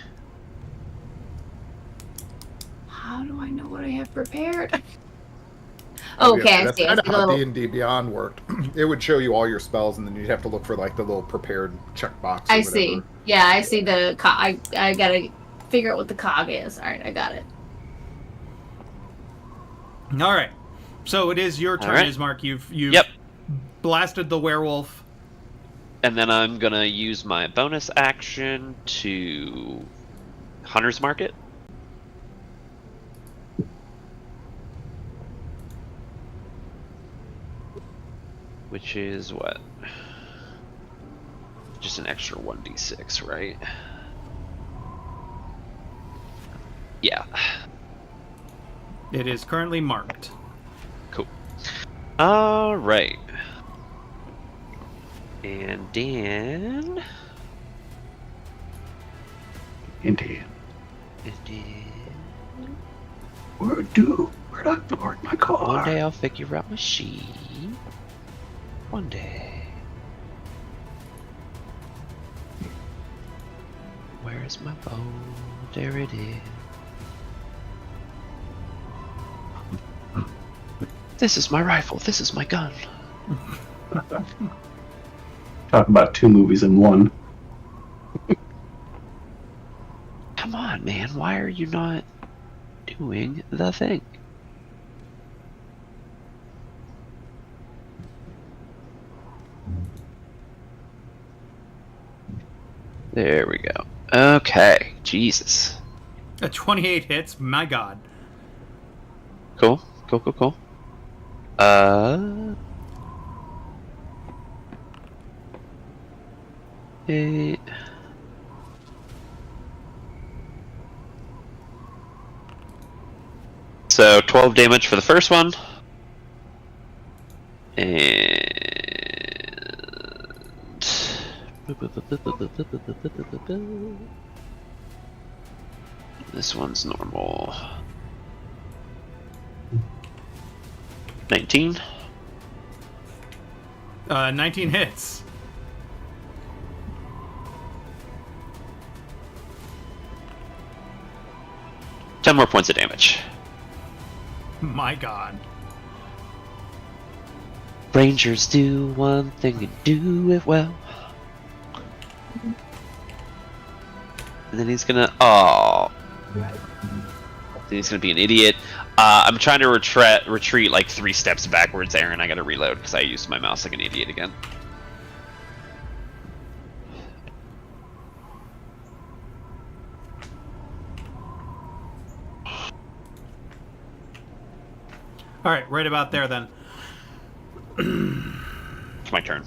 How do I know what I have prepared? Oh, Okay, I that's see. I kind see of the how little- D&D Beyond worked. It would show you all your spells, and then you'd have to look for like the little prepared checkbox. I see. Yeah, I see the. I gotta figure out what the cog is. All right, I got it. All right. So it is your turn, All right. Ismark. You've Yep. blasted the werewolf. And then I'm gonna use my bonus action to Hunter's Market. Which is what? Just an extra 1d6, right? Yeah. It is currently marked. Cool. All right. And then. Indeed. Where'd Where'd I park my car? One day I'll figure out my sheet. One day. Where is my bow? There it is. This is my rifle. This is my gun. Talk about 2 movies in one. Come on, man. Why are you not doing the thing? There we go. Okay. Jesus. A 28 hits. My God. Cool. Cool. Eight. So 12 damage for the first one. And this one's normal. 19. 19 hits. Ten more points of damage. My God. Rangers do one thing and do it well. And then he's gonna. Oh. Then he's gonna be an idiot. I'm trying to retreat like 3 steps backwards, Aaron. I gotta reload because I used my mouse like an idiot again. All right, right about there then. It's my turn.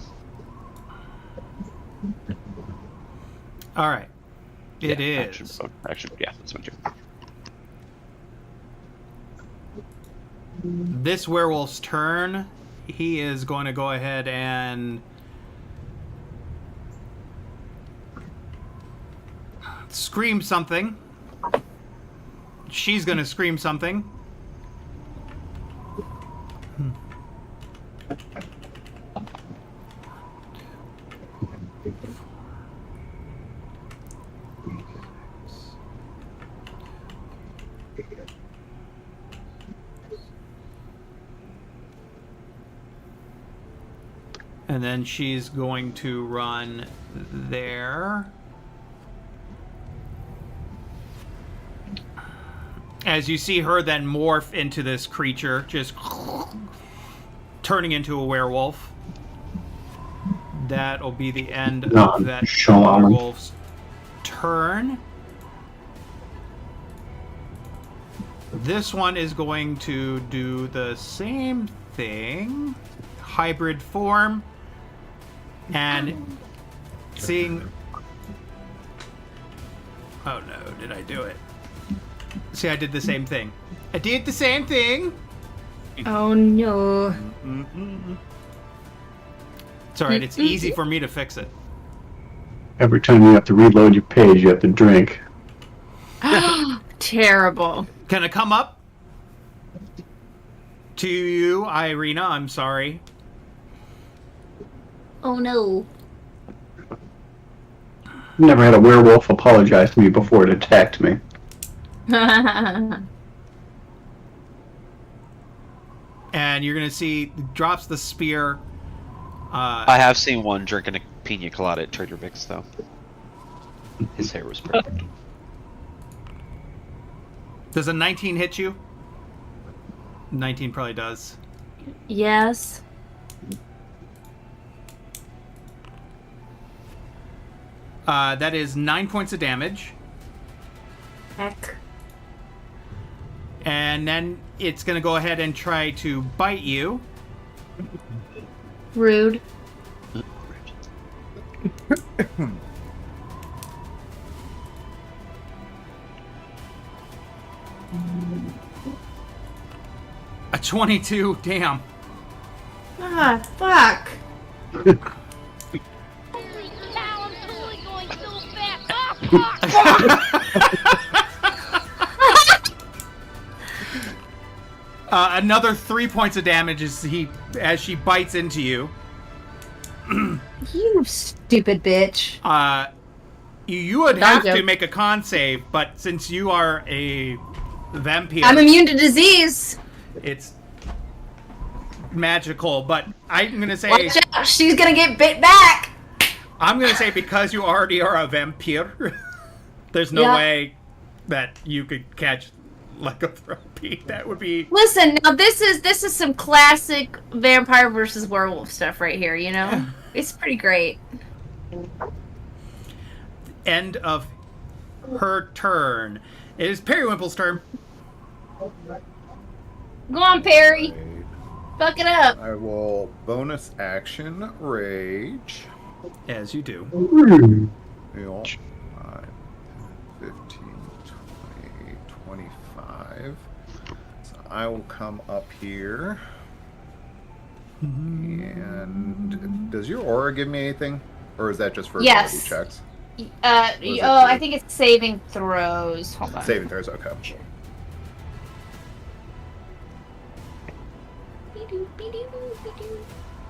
All right. It Yeah, is. Action. Yeah, that's my turn. This werewolf's turn. He is going to go ahead and scream something. She's going to scream something. And then she's going to run there. As you see her then morph into this creature, just turning into a werewolf. That'll be the end of that werewolf's turn. This one is going to do the same thing. Hybrid form. And seeing... Oh no, did I do it? See, I did the same thing. I did the same thing! Oh no. It's alright, it's easy for me to fix it. Every time you have to reload your page, you have to drink. Terrible. Can I come up to you, Irina? I'm sorry. Oh no. Never had a werewolf apologize to me before it attacked me. And you're gonna see, drops the spear. I have seen one drinking a pina colada at Trader Vic's, though. His hair was perfect. Does a 19 hit you? 19 probably does. Yes. That is 9 points of damage. Heck. And then it's going to go ahead and try to bite you. Rude. A 22, damn. Ah, fuck. Holy cow, I'm totally going so fast. Ah, fuck! Another 3 points of damage as she bites into you. You stupid bitch. You would have Don't to joke. make a con save, but since you are a vampire, I'm immune to disease. it's magical, but I'm gonna say Watch out, she's gonna get bit back. because you already are a vampire, there's no Yeah. way that you could catch lycanthropy. That would be Listen, now this is some classic vampire versus werewolf stuff right here. You know, it's pretty great. end of her turn. It is Periwimple's turn. Go on, Perry. Fuck it up. I will bonus action rage. As you do. Feel 5, 15, 20, 25. So I will come up here. And does your aura give me anything? Or is that just for Yes. ability checks? Oh, it do? I think it's saving throws. Hold on. Saving throws, okay.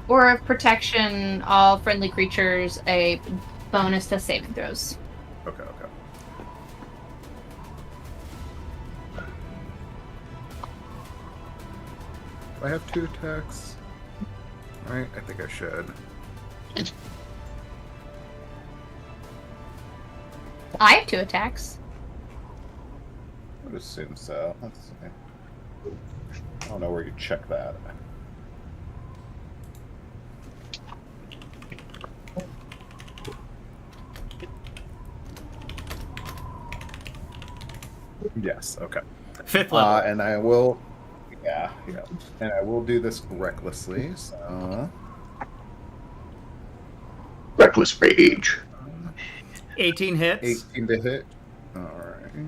Or of protection, all friendly creatures a bonus to saving throws. Okay. Do I have 2 attacks? Right, I think I should. I have 2 attacks. I would assume so. Let's see. I don't know where you check that. Yes, okay. 5th level. And I will, yeah, and I will do this recklessly. So Reckless rage. 18 hits. 18 to hit. All right.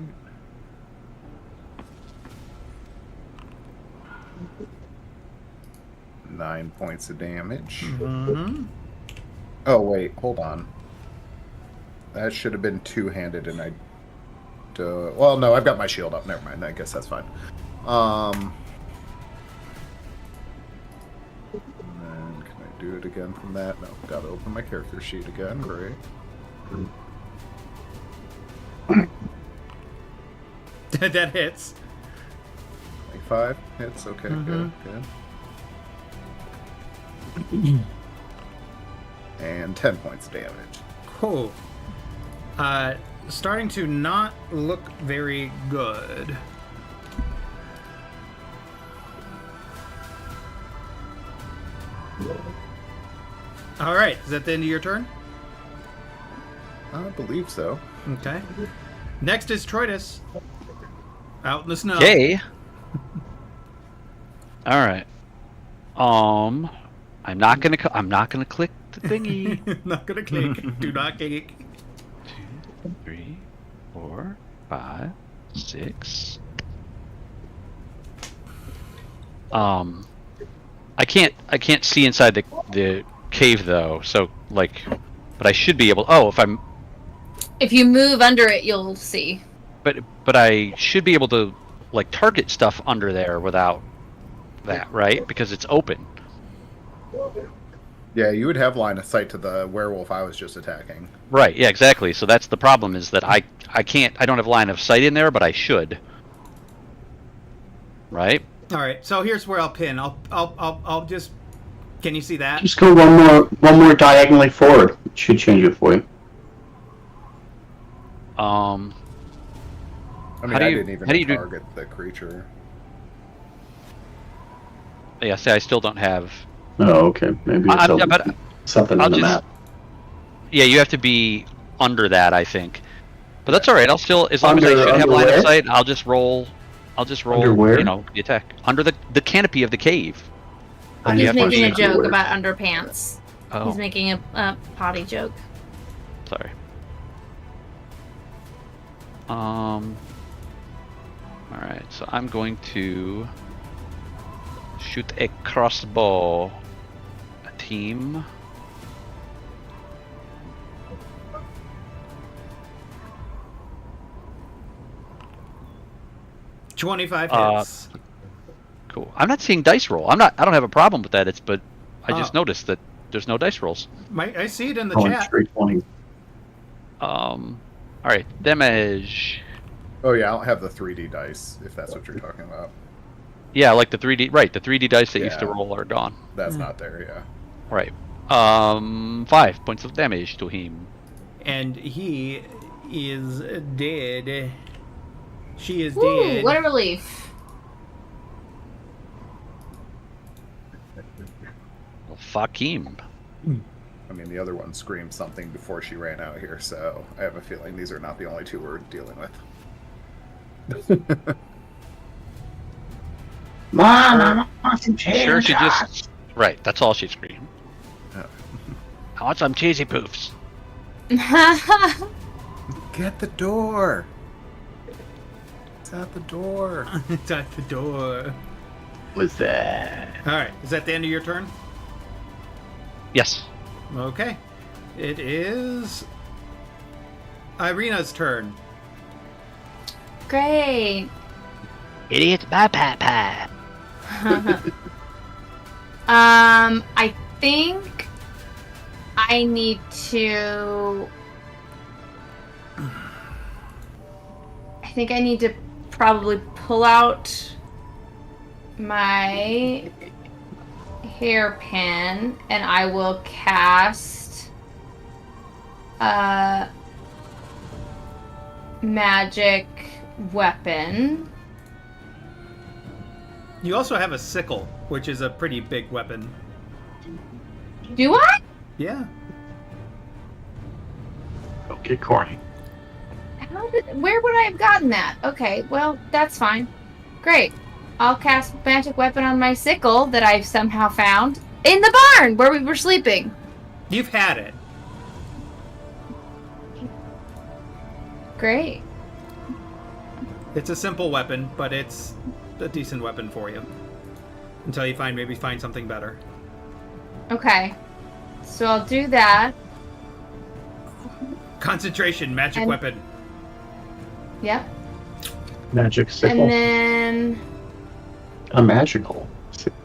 Nine points of damage. Mm-hmm. Oh wait, hold on. That should have been two-handed, and I. Well, no, I've got my shield up. Never mind. I guess that's fine. And then can I do it again from that? No, gotta open my character sheet again. Great. That hits. 25 hits. Okay, good. And 10 points of damage. Cool. Starting to not look very good. All right, is that the end of your turn? I believe so. Okay. Next is Troitus. Out in the snow. Okay. All right. I'm not gonna click the thingy. Not gonna click. Do not click. 2, 3, 4, 5, 6. I can't see inside the cave though. So like, but I should be able. Oh, If you move under it, you'll see. but I should be able to like target stuff under there without that, right? Because it's open. Yeah, you would have line of sight to the werewolf I was just attacking. Right. Yeah. Exactly. So that's the problem is that I don't have line of sight in there, but I should. Right. All right. So here's where I'll pin. I'll just. Can you see that? Just go one more diagonally forward. It should change it for you. I mean, How do I you- didn't even how do you do- target the creature. Yeah. See, I still don't have. Oh, okay. Maybe it's but something I'll on the just- map. Yeah, you have to be under that, I think. But that's all right. I'll still, as long as I Under- should have under line where? of sight, I'll just roll. Under where? You know, the attack under the canopy of the cave. I He's have making a one joke word. about underpants. Oh, He's making a potty joke. sorry. All right, so I'm going to shoot a crossbow. A team. $25 hits. Cool. I'm not seeing dice roll. I don't have a problem with that. But I just Oh. noticed that there's no dice rolls. I see it in the Oh, chat. 320. All right, damage. Oh yeah, I don't have the 3D dice, if that's what you're talking about. Yeah, like the 3D. Right, the 3D dice that used to Yeah. roll are gone. That's not there. Yeah. Right. 5 points of damage to him. And he is dead. She is Woo, dead. what a relief. Well, fuck him. I mean, the other one screamed something before she ran out here, so I have a feeling these are not the only two we're dealing with. Mom, I want some Sure, she shots. just. Right, that's all she screamed. I want some cheesy poofs. Get the door. It's at the door. It's at the door. What's that? All right, is that the end of your turn? Yes. Okay. It is Irina's turn. Great. Idiot, bye, pie. I think I need to. I think I need to probably pull out my hairpin and I will cast a magic weapon. You also have a sickle, which is a pretty big weapon. Do I? Yeah. Don't get corny. Where would I have gotten that? Okay, well, that's fine. Great. I'll cast magic weapon on my sickle that I've somehow found in the barn where we were sleeping. You've had it. Great. It's a simple weapon, but it's a decent weapon for you. Until you maybe find something better. Okay. So I'll do that. Concentration, magic And- weapon. Yep. Magic sickle. And then A magical.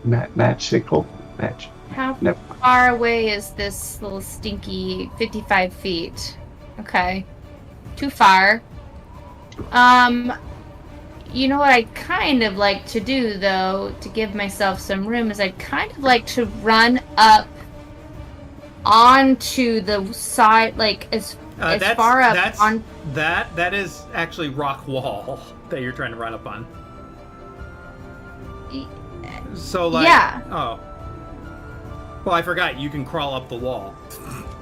Match sickle. Match. how Never. far away is this little stinky 55 feet? Okay. Too far. You know what I'd kind of like to do, though, to give myself some room, is I'd kind of like to run up onto the side, like, as far up on... That is actually rock wall that you're trying to run up on. So, like... Yeah. Oh. Well, I forgot. You can crawl up the wall.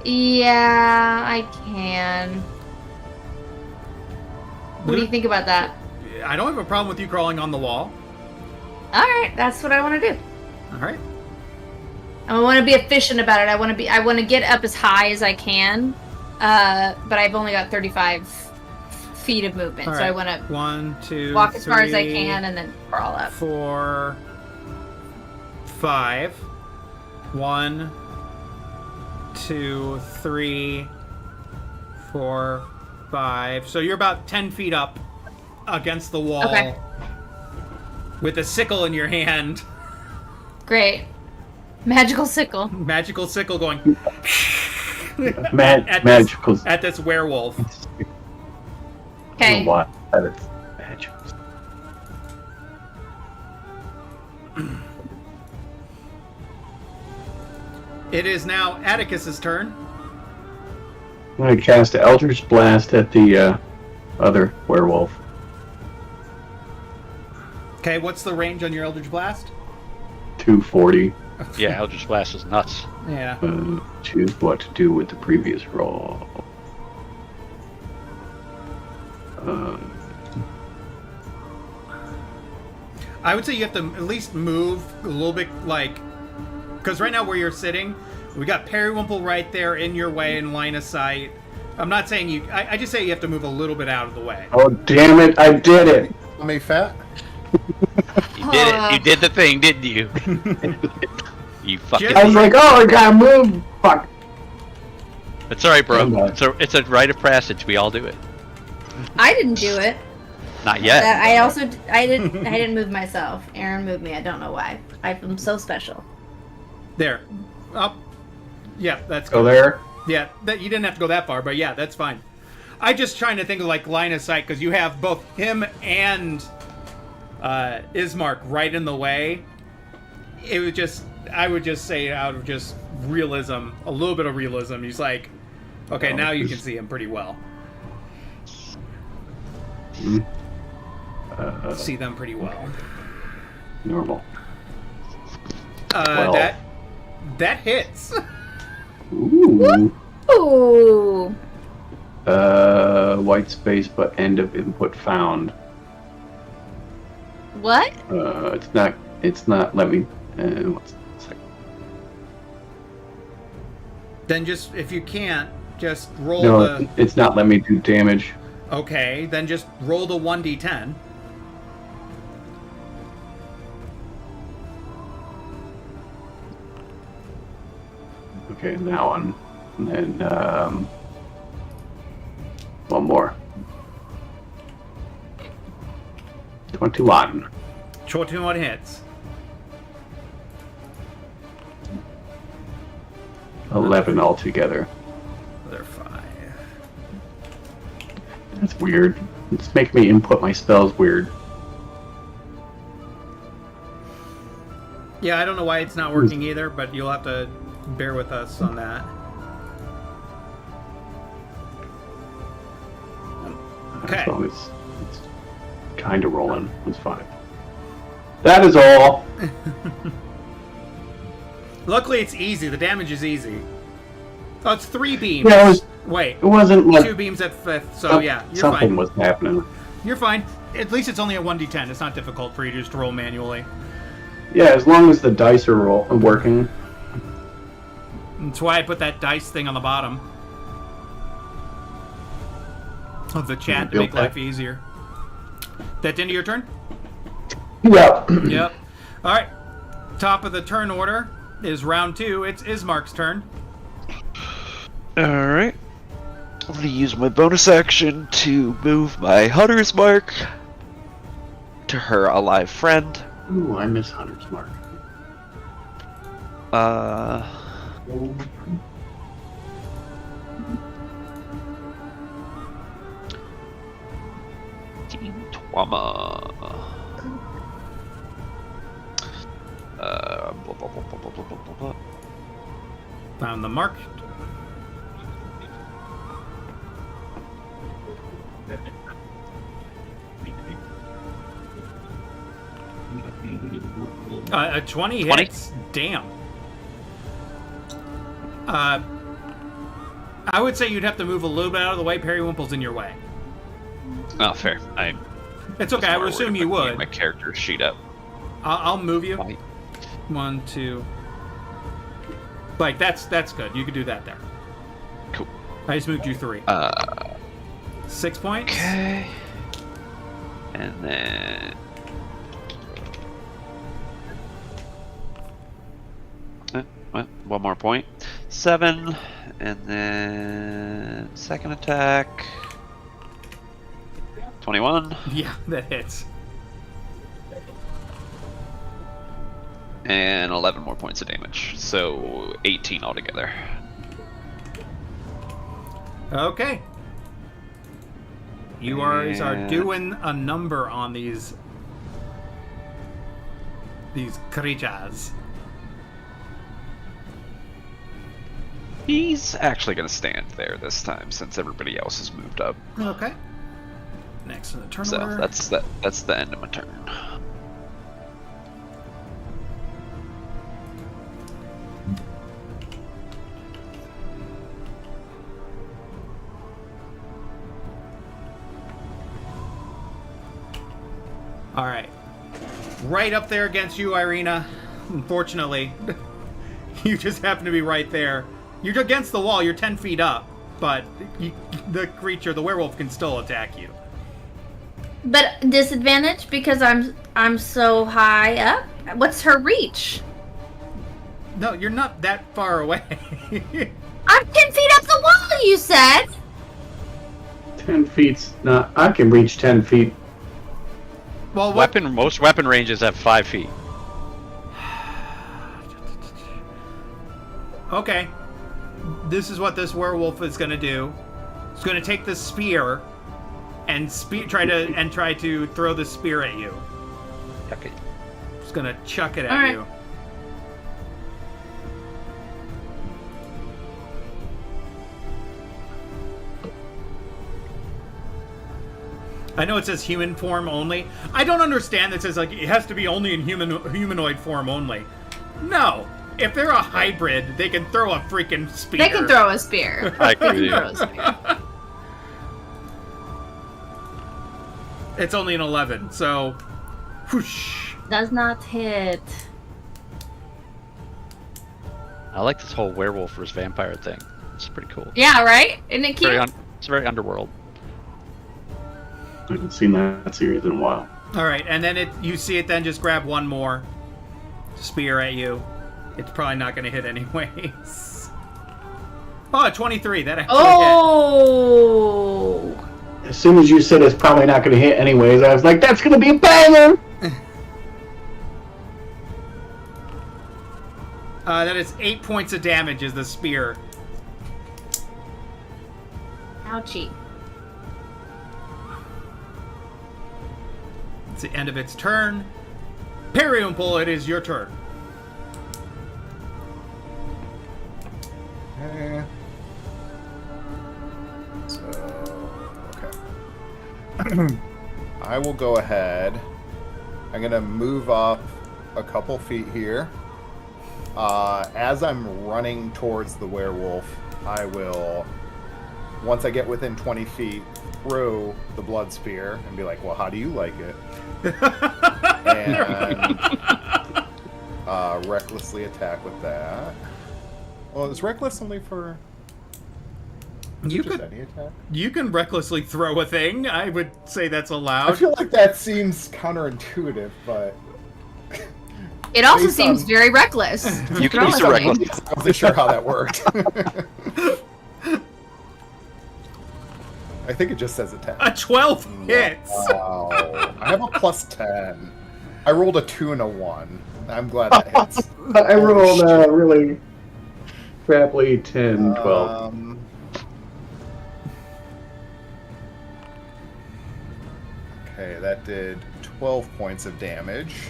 Yeah, I can. What do you think about that? I don't have a problem with you crawling on the wall. Alright, that's what I want to do. All right. I want to be efficient about it. I want to get up as high as I can, but I've only got 35 feet of movement, All so I right. want to 1, 2, walk as far as I 3, can and then crawl up. 4, 5. 1, 2, 3, 4, 5. So you're about 10 feet up against the wall. Okay. With a sickle in your hand. Great. Magical sickle. Magical sickle going Magical. at this werewolf. Okay. What? That is magical. It is now Atticus's turn. I'm going to cast Eldritch Blast at the other werewolf. Okay, what's the range on your Eldritch Blast? 240. Yeah, Eldritch Blast is nuts. Yeah. Choose what to do with the previous roll. I would say you have to at least move a little bit, like, because right now where you're sitting, we got Periwimple right there in your way in line of sight. I'm not saying you. I just say you have to move a little bit out of the way. Oh, damn it! I did it! Call me fat? You did it. You did the thing, didn't you? You fucking. Just- I was like, oh, I gotta move! Fuck! It's alright, bro. Okay. It's a rite of passage. We all do it. I didn't do it. Not yet. That I didn't move myself. Aaron moved me. I don't know why. I'm so special. There. Up. Yeah, that's Go good. there. Yeah, that you didn't have to go that far, but yeah, that's fine. I just trying to think of like line of sight because you have both him and Ismark right in the way. It would just, I would just say out of just realism, a little bit of realism. He's like, okay, now you can see him pretty well. See them pretty well. Normal. That hits. Ooh. Ooh. White space, but end of input found. What? It's not, let me, what's a second. Then just, if you can't, just roll No, the... it's not let me do damage. Okay, then just roll the 1d10. Okay, that one. And then, one more. 21. 21 hits. 11 altogether. They're 5. That's weird. It's making me input my spells weird. Yeah, I don't know why it's not working either, but you'll have to bear with us on that. Okay. As long as it's kind of rolling, it's fine. That is all. Luckily, it's easy. The damage is easy. Oh, it's 3 beams. Yeah, Wait, it wasn't like 2 beams at 5th, so yeah, you're something fine. was happening. You're fine. At least it's only a 1d10. It's not difficult for you just to roll manually. Yeah, as long as the dice are working. That's why I put that dice thing on the bottom of the chat to build make that? life easier. That the end of your turn? Yeah. Yep. All right. Top of the turn order is round 2. It's Ismark's turn. Alright. I'm gonna use my bonus action to move my Hunter's Mark to her alive friend. Ooh, I miss Hunter's Mark. Team Twama. Blah, blah, blah, blah, blah, blah, blah, blah. Found the mark. A 20 hits. Damn. I would say you'd have to move a little bit out of the way. Periwinkle's in your way. Oh, fair. It's okay. I would assume you would. My character sheet up. I'll move you. Fine. 1, 2. Like that's good. You could do that there. Cool. I just moved you 3. 6 points. Okay. And then. Well, 1 more point. 7. And then. Second attack. 21. Yeah, that hits. And 11 more points of damage. So 18 altogether. Okay. You are doing a number on these creatures. He's actually going to stand there this time since everybody else has moved up. Okay. Next in the turn So order. that's the end of my turn. All right. Right up there against you, Irina. Unfortunately, you just happen to be right there. You're against the wall. You're 10 feet up, but the creature, the werewolf, can still attack you. But disadvantage because I'm so high up. What's her reach? No, you're not that far away. I'm 10 feet up the wall. You said. 10 feet's not. I can reach 10 feet. Well, what? Most weapon ranges have 5 feet. Okay. This is what this werewolf is going to do. It's going to take the spear and try to throw the spear at you. Chuck it. Just gonna chuck it at All right. you. I know it says human form only. I don't understand that it says like it has to be only in humanoid form only. No. If they're a hybrid, they can throw a freaking spear. They can throw a spear. I agree with They you. can throw a spear. It's only an 11, so whoosh. Does not hit. I like this whole werewolf versus vampire thing. It's pretty cool. Yeah, right? Isn't it cute? It's very underworld. I haven't seen that series in a while. All right, and then you see it then just grab one more spear at you. It's probably not going to hit anyways. Oh, 23. That actually hit. Oh! As soon as you said it's probably not going to hit anyways, I was like, that's going to be a banger! That is 8 points of damage is the spear. Ouchie. It's the end of its turn. Periumple, it is your turn. Okay. So, okay. I will go ahead. I'm gonna move up a couple feet here. As I'm running towards the werewolf, I will, once I get within 20 feet, throw the blood spear and be like, well, how do you like it? And recklessly attack with that. Well, is reckless only for... is You it just could- any attack? You can recklessly throw a thing. I would say that's I allowed. feel like that seems counterintuitive, but It also Based seems on- very reckless. You can Throw be so something. reckless. I wasn't sure how that worked. I think it just says attack. A 12 hits. Wow. I have a plus 10. I rolled a 2 and a 1. I'm glad that hits. I rolled shit. really crappily 10, 12. Okay, that did 12 points of damage.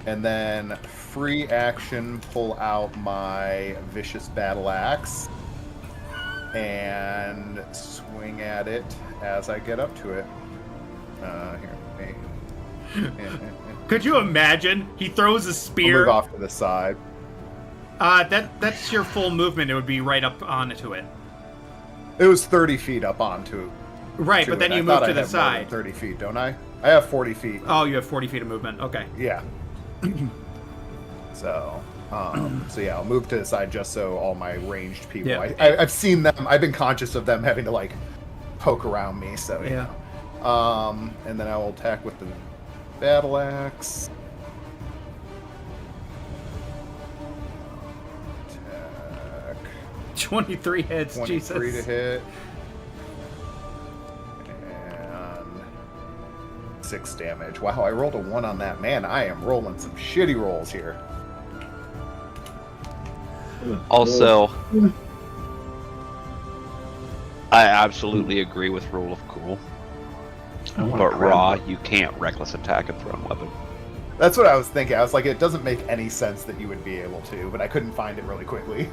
And then free action, pull out my vicious battle axe and swing at it as I get up to it. Here, Could you imagine? He throws a I'll spear. move off to the side. That's your full movement. It would be right up onto it. It was 30 feet up onto it. Right, but then you I move thought to I the had more than side. 30 feet, don't I? I have 40 feet. Oh, you have 40 feet of movement. Okay. Yeah. So yeah, I'll move to the side just so all my ranged people. Yeah. I've seen them. I've been conscious of them having to like poke around me. So you Yeah. know. And then I will attack with the battle axe. Attack 23 hits. 23 Jesus. to hit. And 6 damage. Wow, I rolled a 1 on that. Man, I am rolling some shitty rolls here. Also, I absolutely agree with Rule of Cool, I wanna but grab Raw, one. you can't reckless attack a thrown weapon. That's what I was thinking. I was like, it doesn't make any sense that you would be able to, but I couldn't find it really quickly.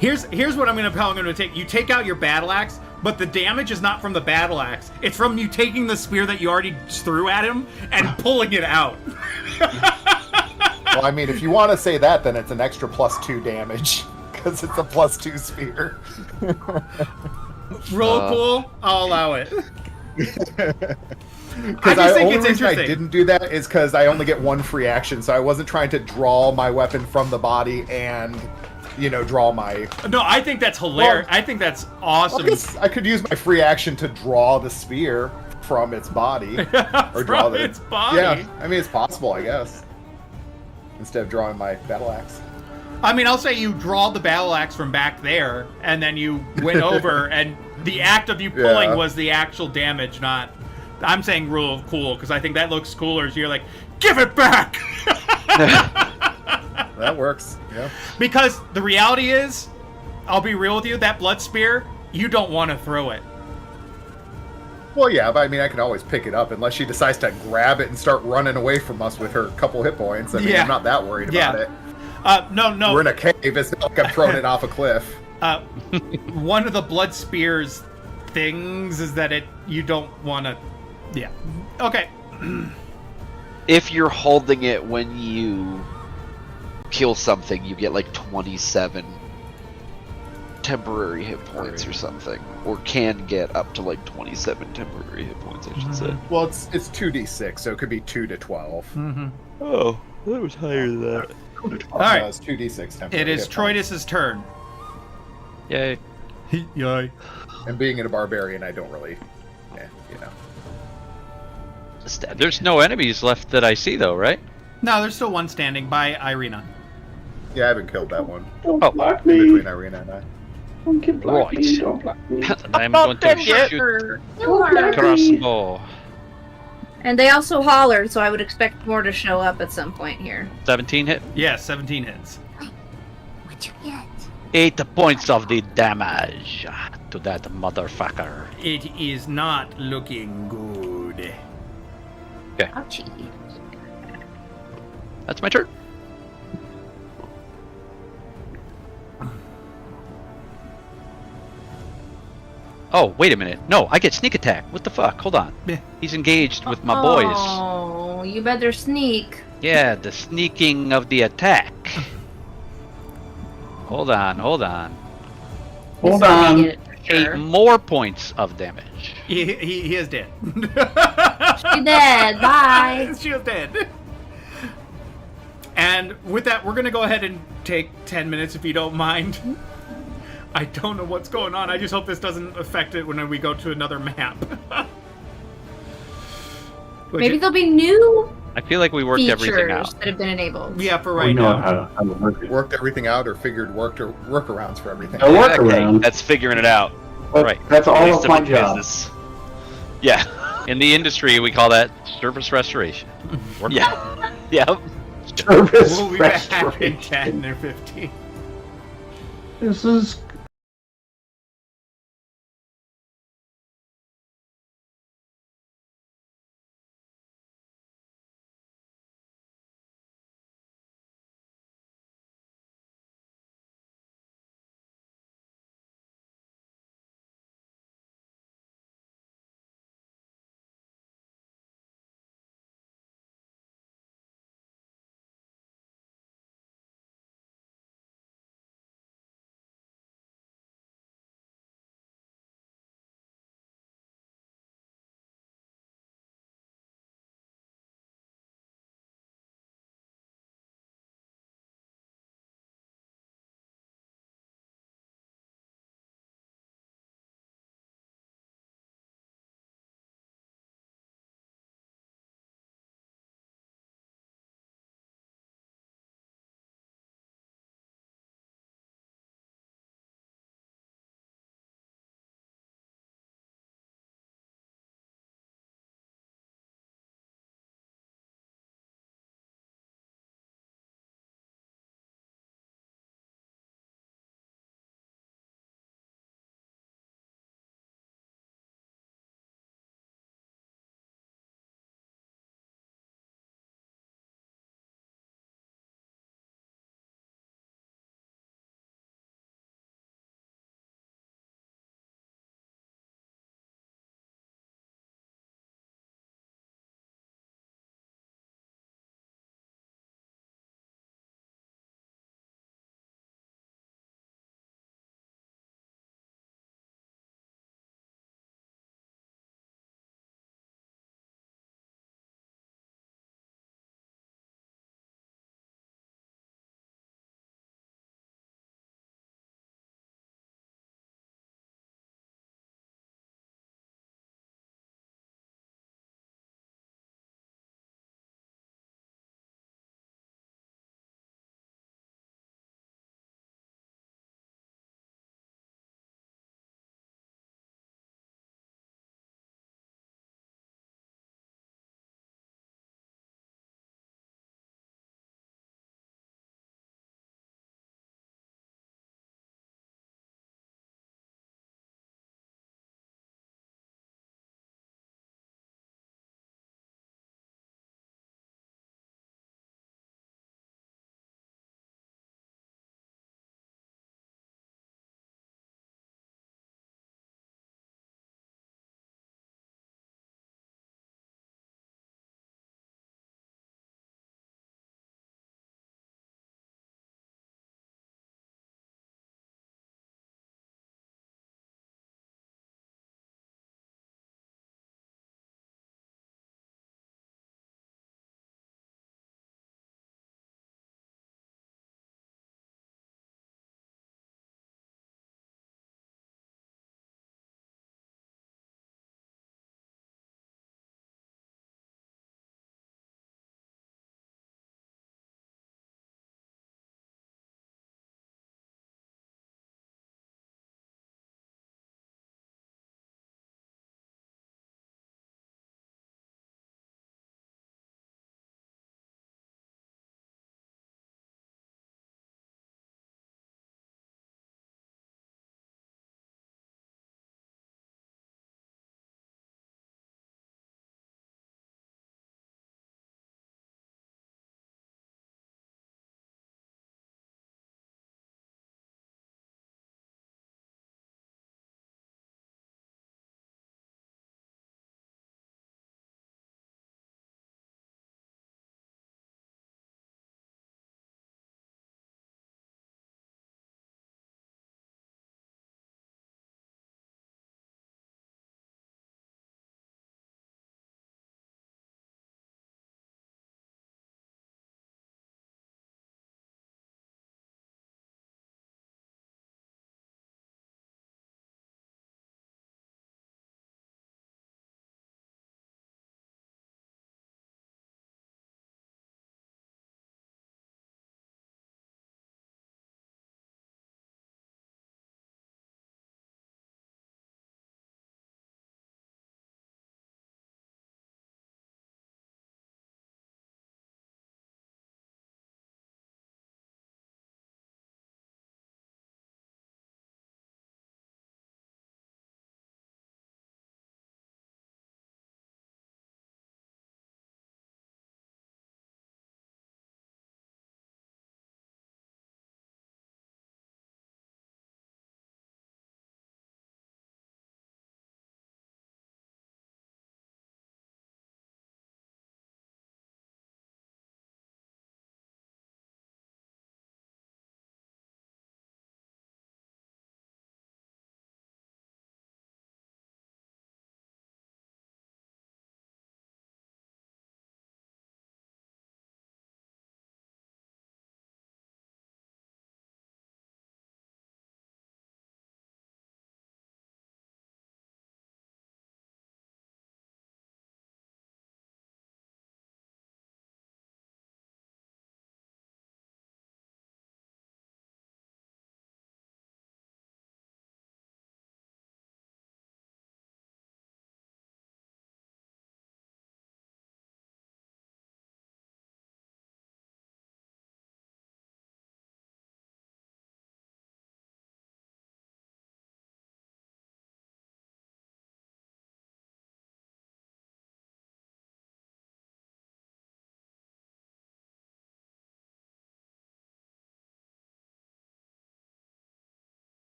Here's what I'm gonna take. You take out your battle axe, but the damage is not from the battle axe. It's from you taking the spear that you already threw at him and pulling it out. Well, I mean, if you want to say that, then it's an extra +2 damage because it's a +2 spear. Roll cool. I'll allow it. Because I just the think only it's reason I interesting. didn't do that is because I only get 1 free action, so I wasn't trying to draw my weapon from the body and, draw my. No, I think that's hilarious. Well, I think that's I awesome. guess I could use my free action to draw the spear from its body, or draw From the. its body. Yeah, I mean it's possible, I guess. Instead of drawing my battle axe. I mean, I'll say you draw the battle axe from back there, and then you went over, and the act of you pulling Yeah. was the actual damage, not. I'm saying rule of cool because I think that looks cooler. So you're like, give it back. That works. Yeah. Because the reality is, I'll be real with you, that blood spear, you don't want to throw it. Well, yeah, but I mean, I can always pick it up unless she decides to grab it and start running away from us with her couple hit points. I mean, Yeah. I'm not that worried Yeah. about it. No. We're in a cave. It's not like I'm throwing it off a cliff. One of the blood spears things is that you don't want to. Yeah. Okay. If you're holding it when you kill something, you get like 27 temporary hit points or something, or can get up to like 27 temporary hit points, I should say. Well, it's 2d6, so it could be 2 to 12. Oh, that was higher than that. All right. No, it's 2d6 temporary. It is hit points. Troidus' turn. Yay. Yay. And being a barbarian, I don't really, you know. There's no enemies left that I see, though, right? No, there's still one standing by Irina. Yeah, I haven't killed that one. Don't Oh. block In me. between Irina and I. Don't get blocked Right. me. Don't block me. I'm going to shoot Sure. crossbow. And they also hollered, so I would expect more to show up at some point here. 17 hit. Yeah, 17 hits. What'd you get? 8 points of the damage to that motherfucker. It is not looking good. Ouchie. That's my turn. Oh, wait a minute. No, I get sneak attack. What the fuck? Hold on. Yeah. He's engaged with my boys. Oh, you better sneak. Yeah, the sneaking of the attack. Hold on. Hold This will on. make it for 8 sure. more points of damage. He is dead. She dead. Bye. She is dead. And with that, we're gonna go ahead and take 10 minutes if you don't mind. I don't know what's going on. I just hope this doesn't affect it when we go to another map. Maybe there'll be new I feel like we worked everything features out. that have been enabled. Yeah, for We right know now. how to work it. Worked everything out or figured workarounds for everything. A workaround. That's figuring it out. Right. That's At all least of my in job. business. Yeah. In the industry, we call that service restoration. Work- Yeah. Yep. Service We'll be back in restoration. 10 or 15. This is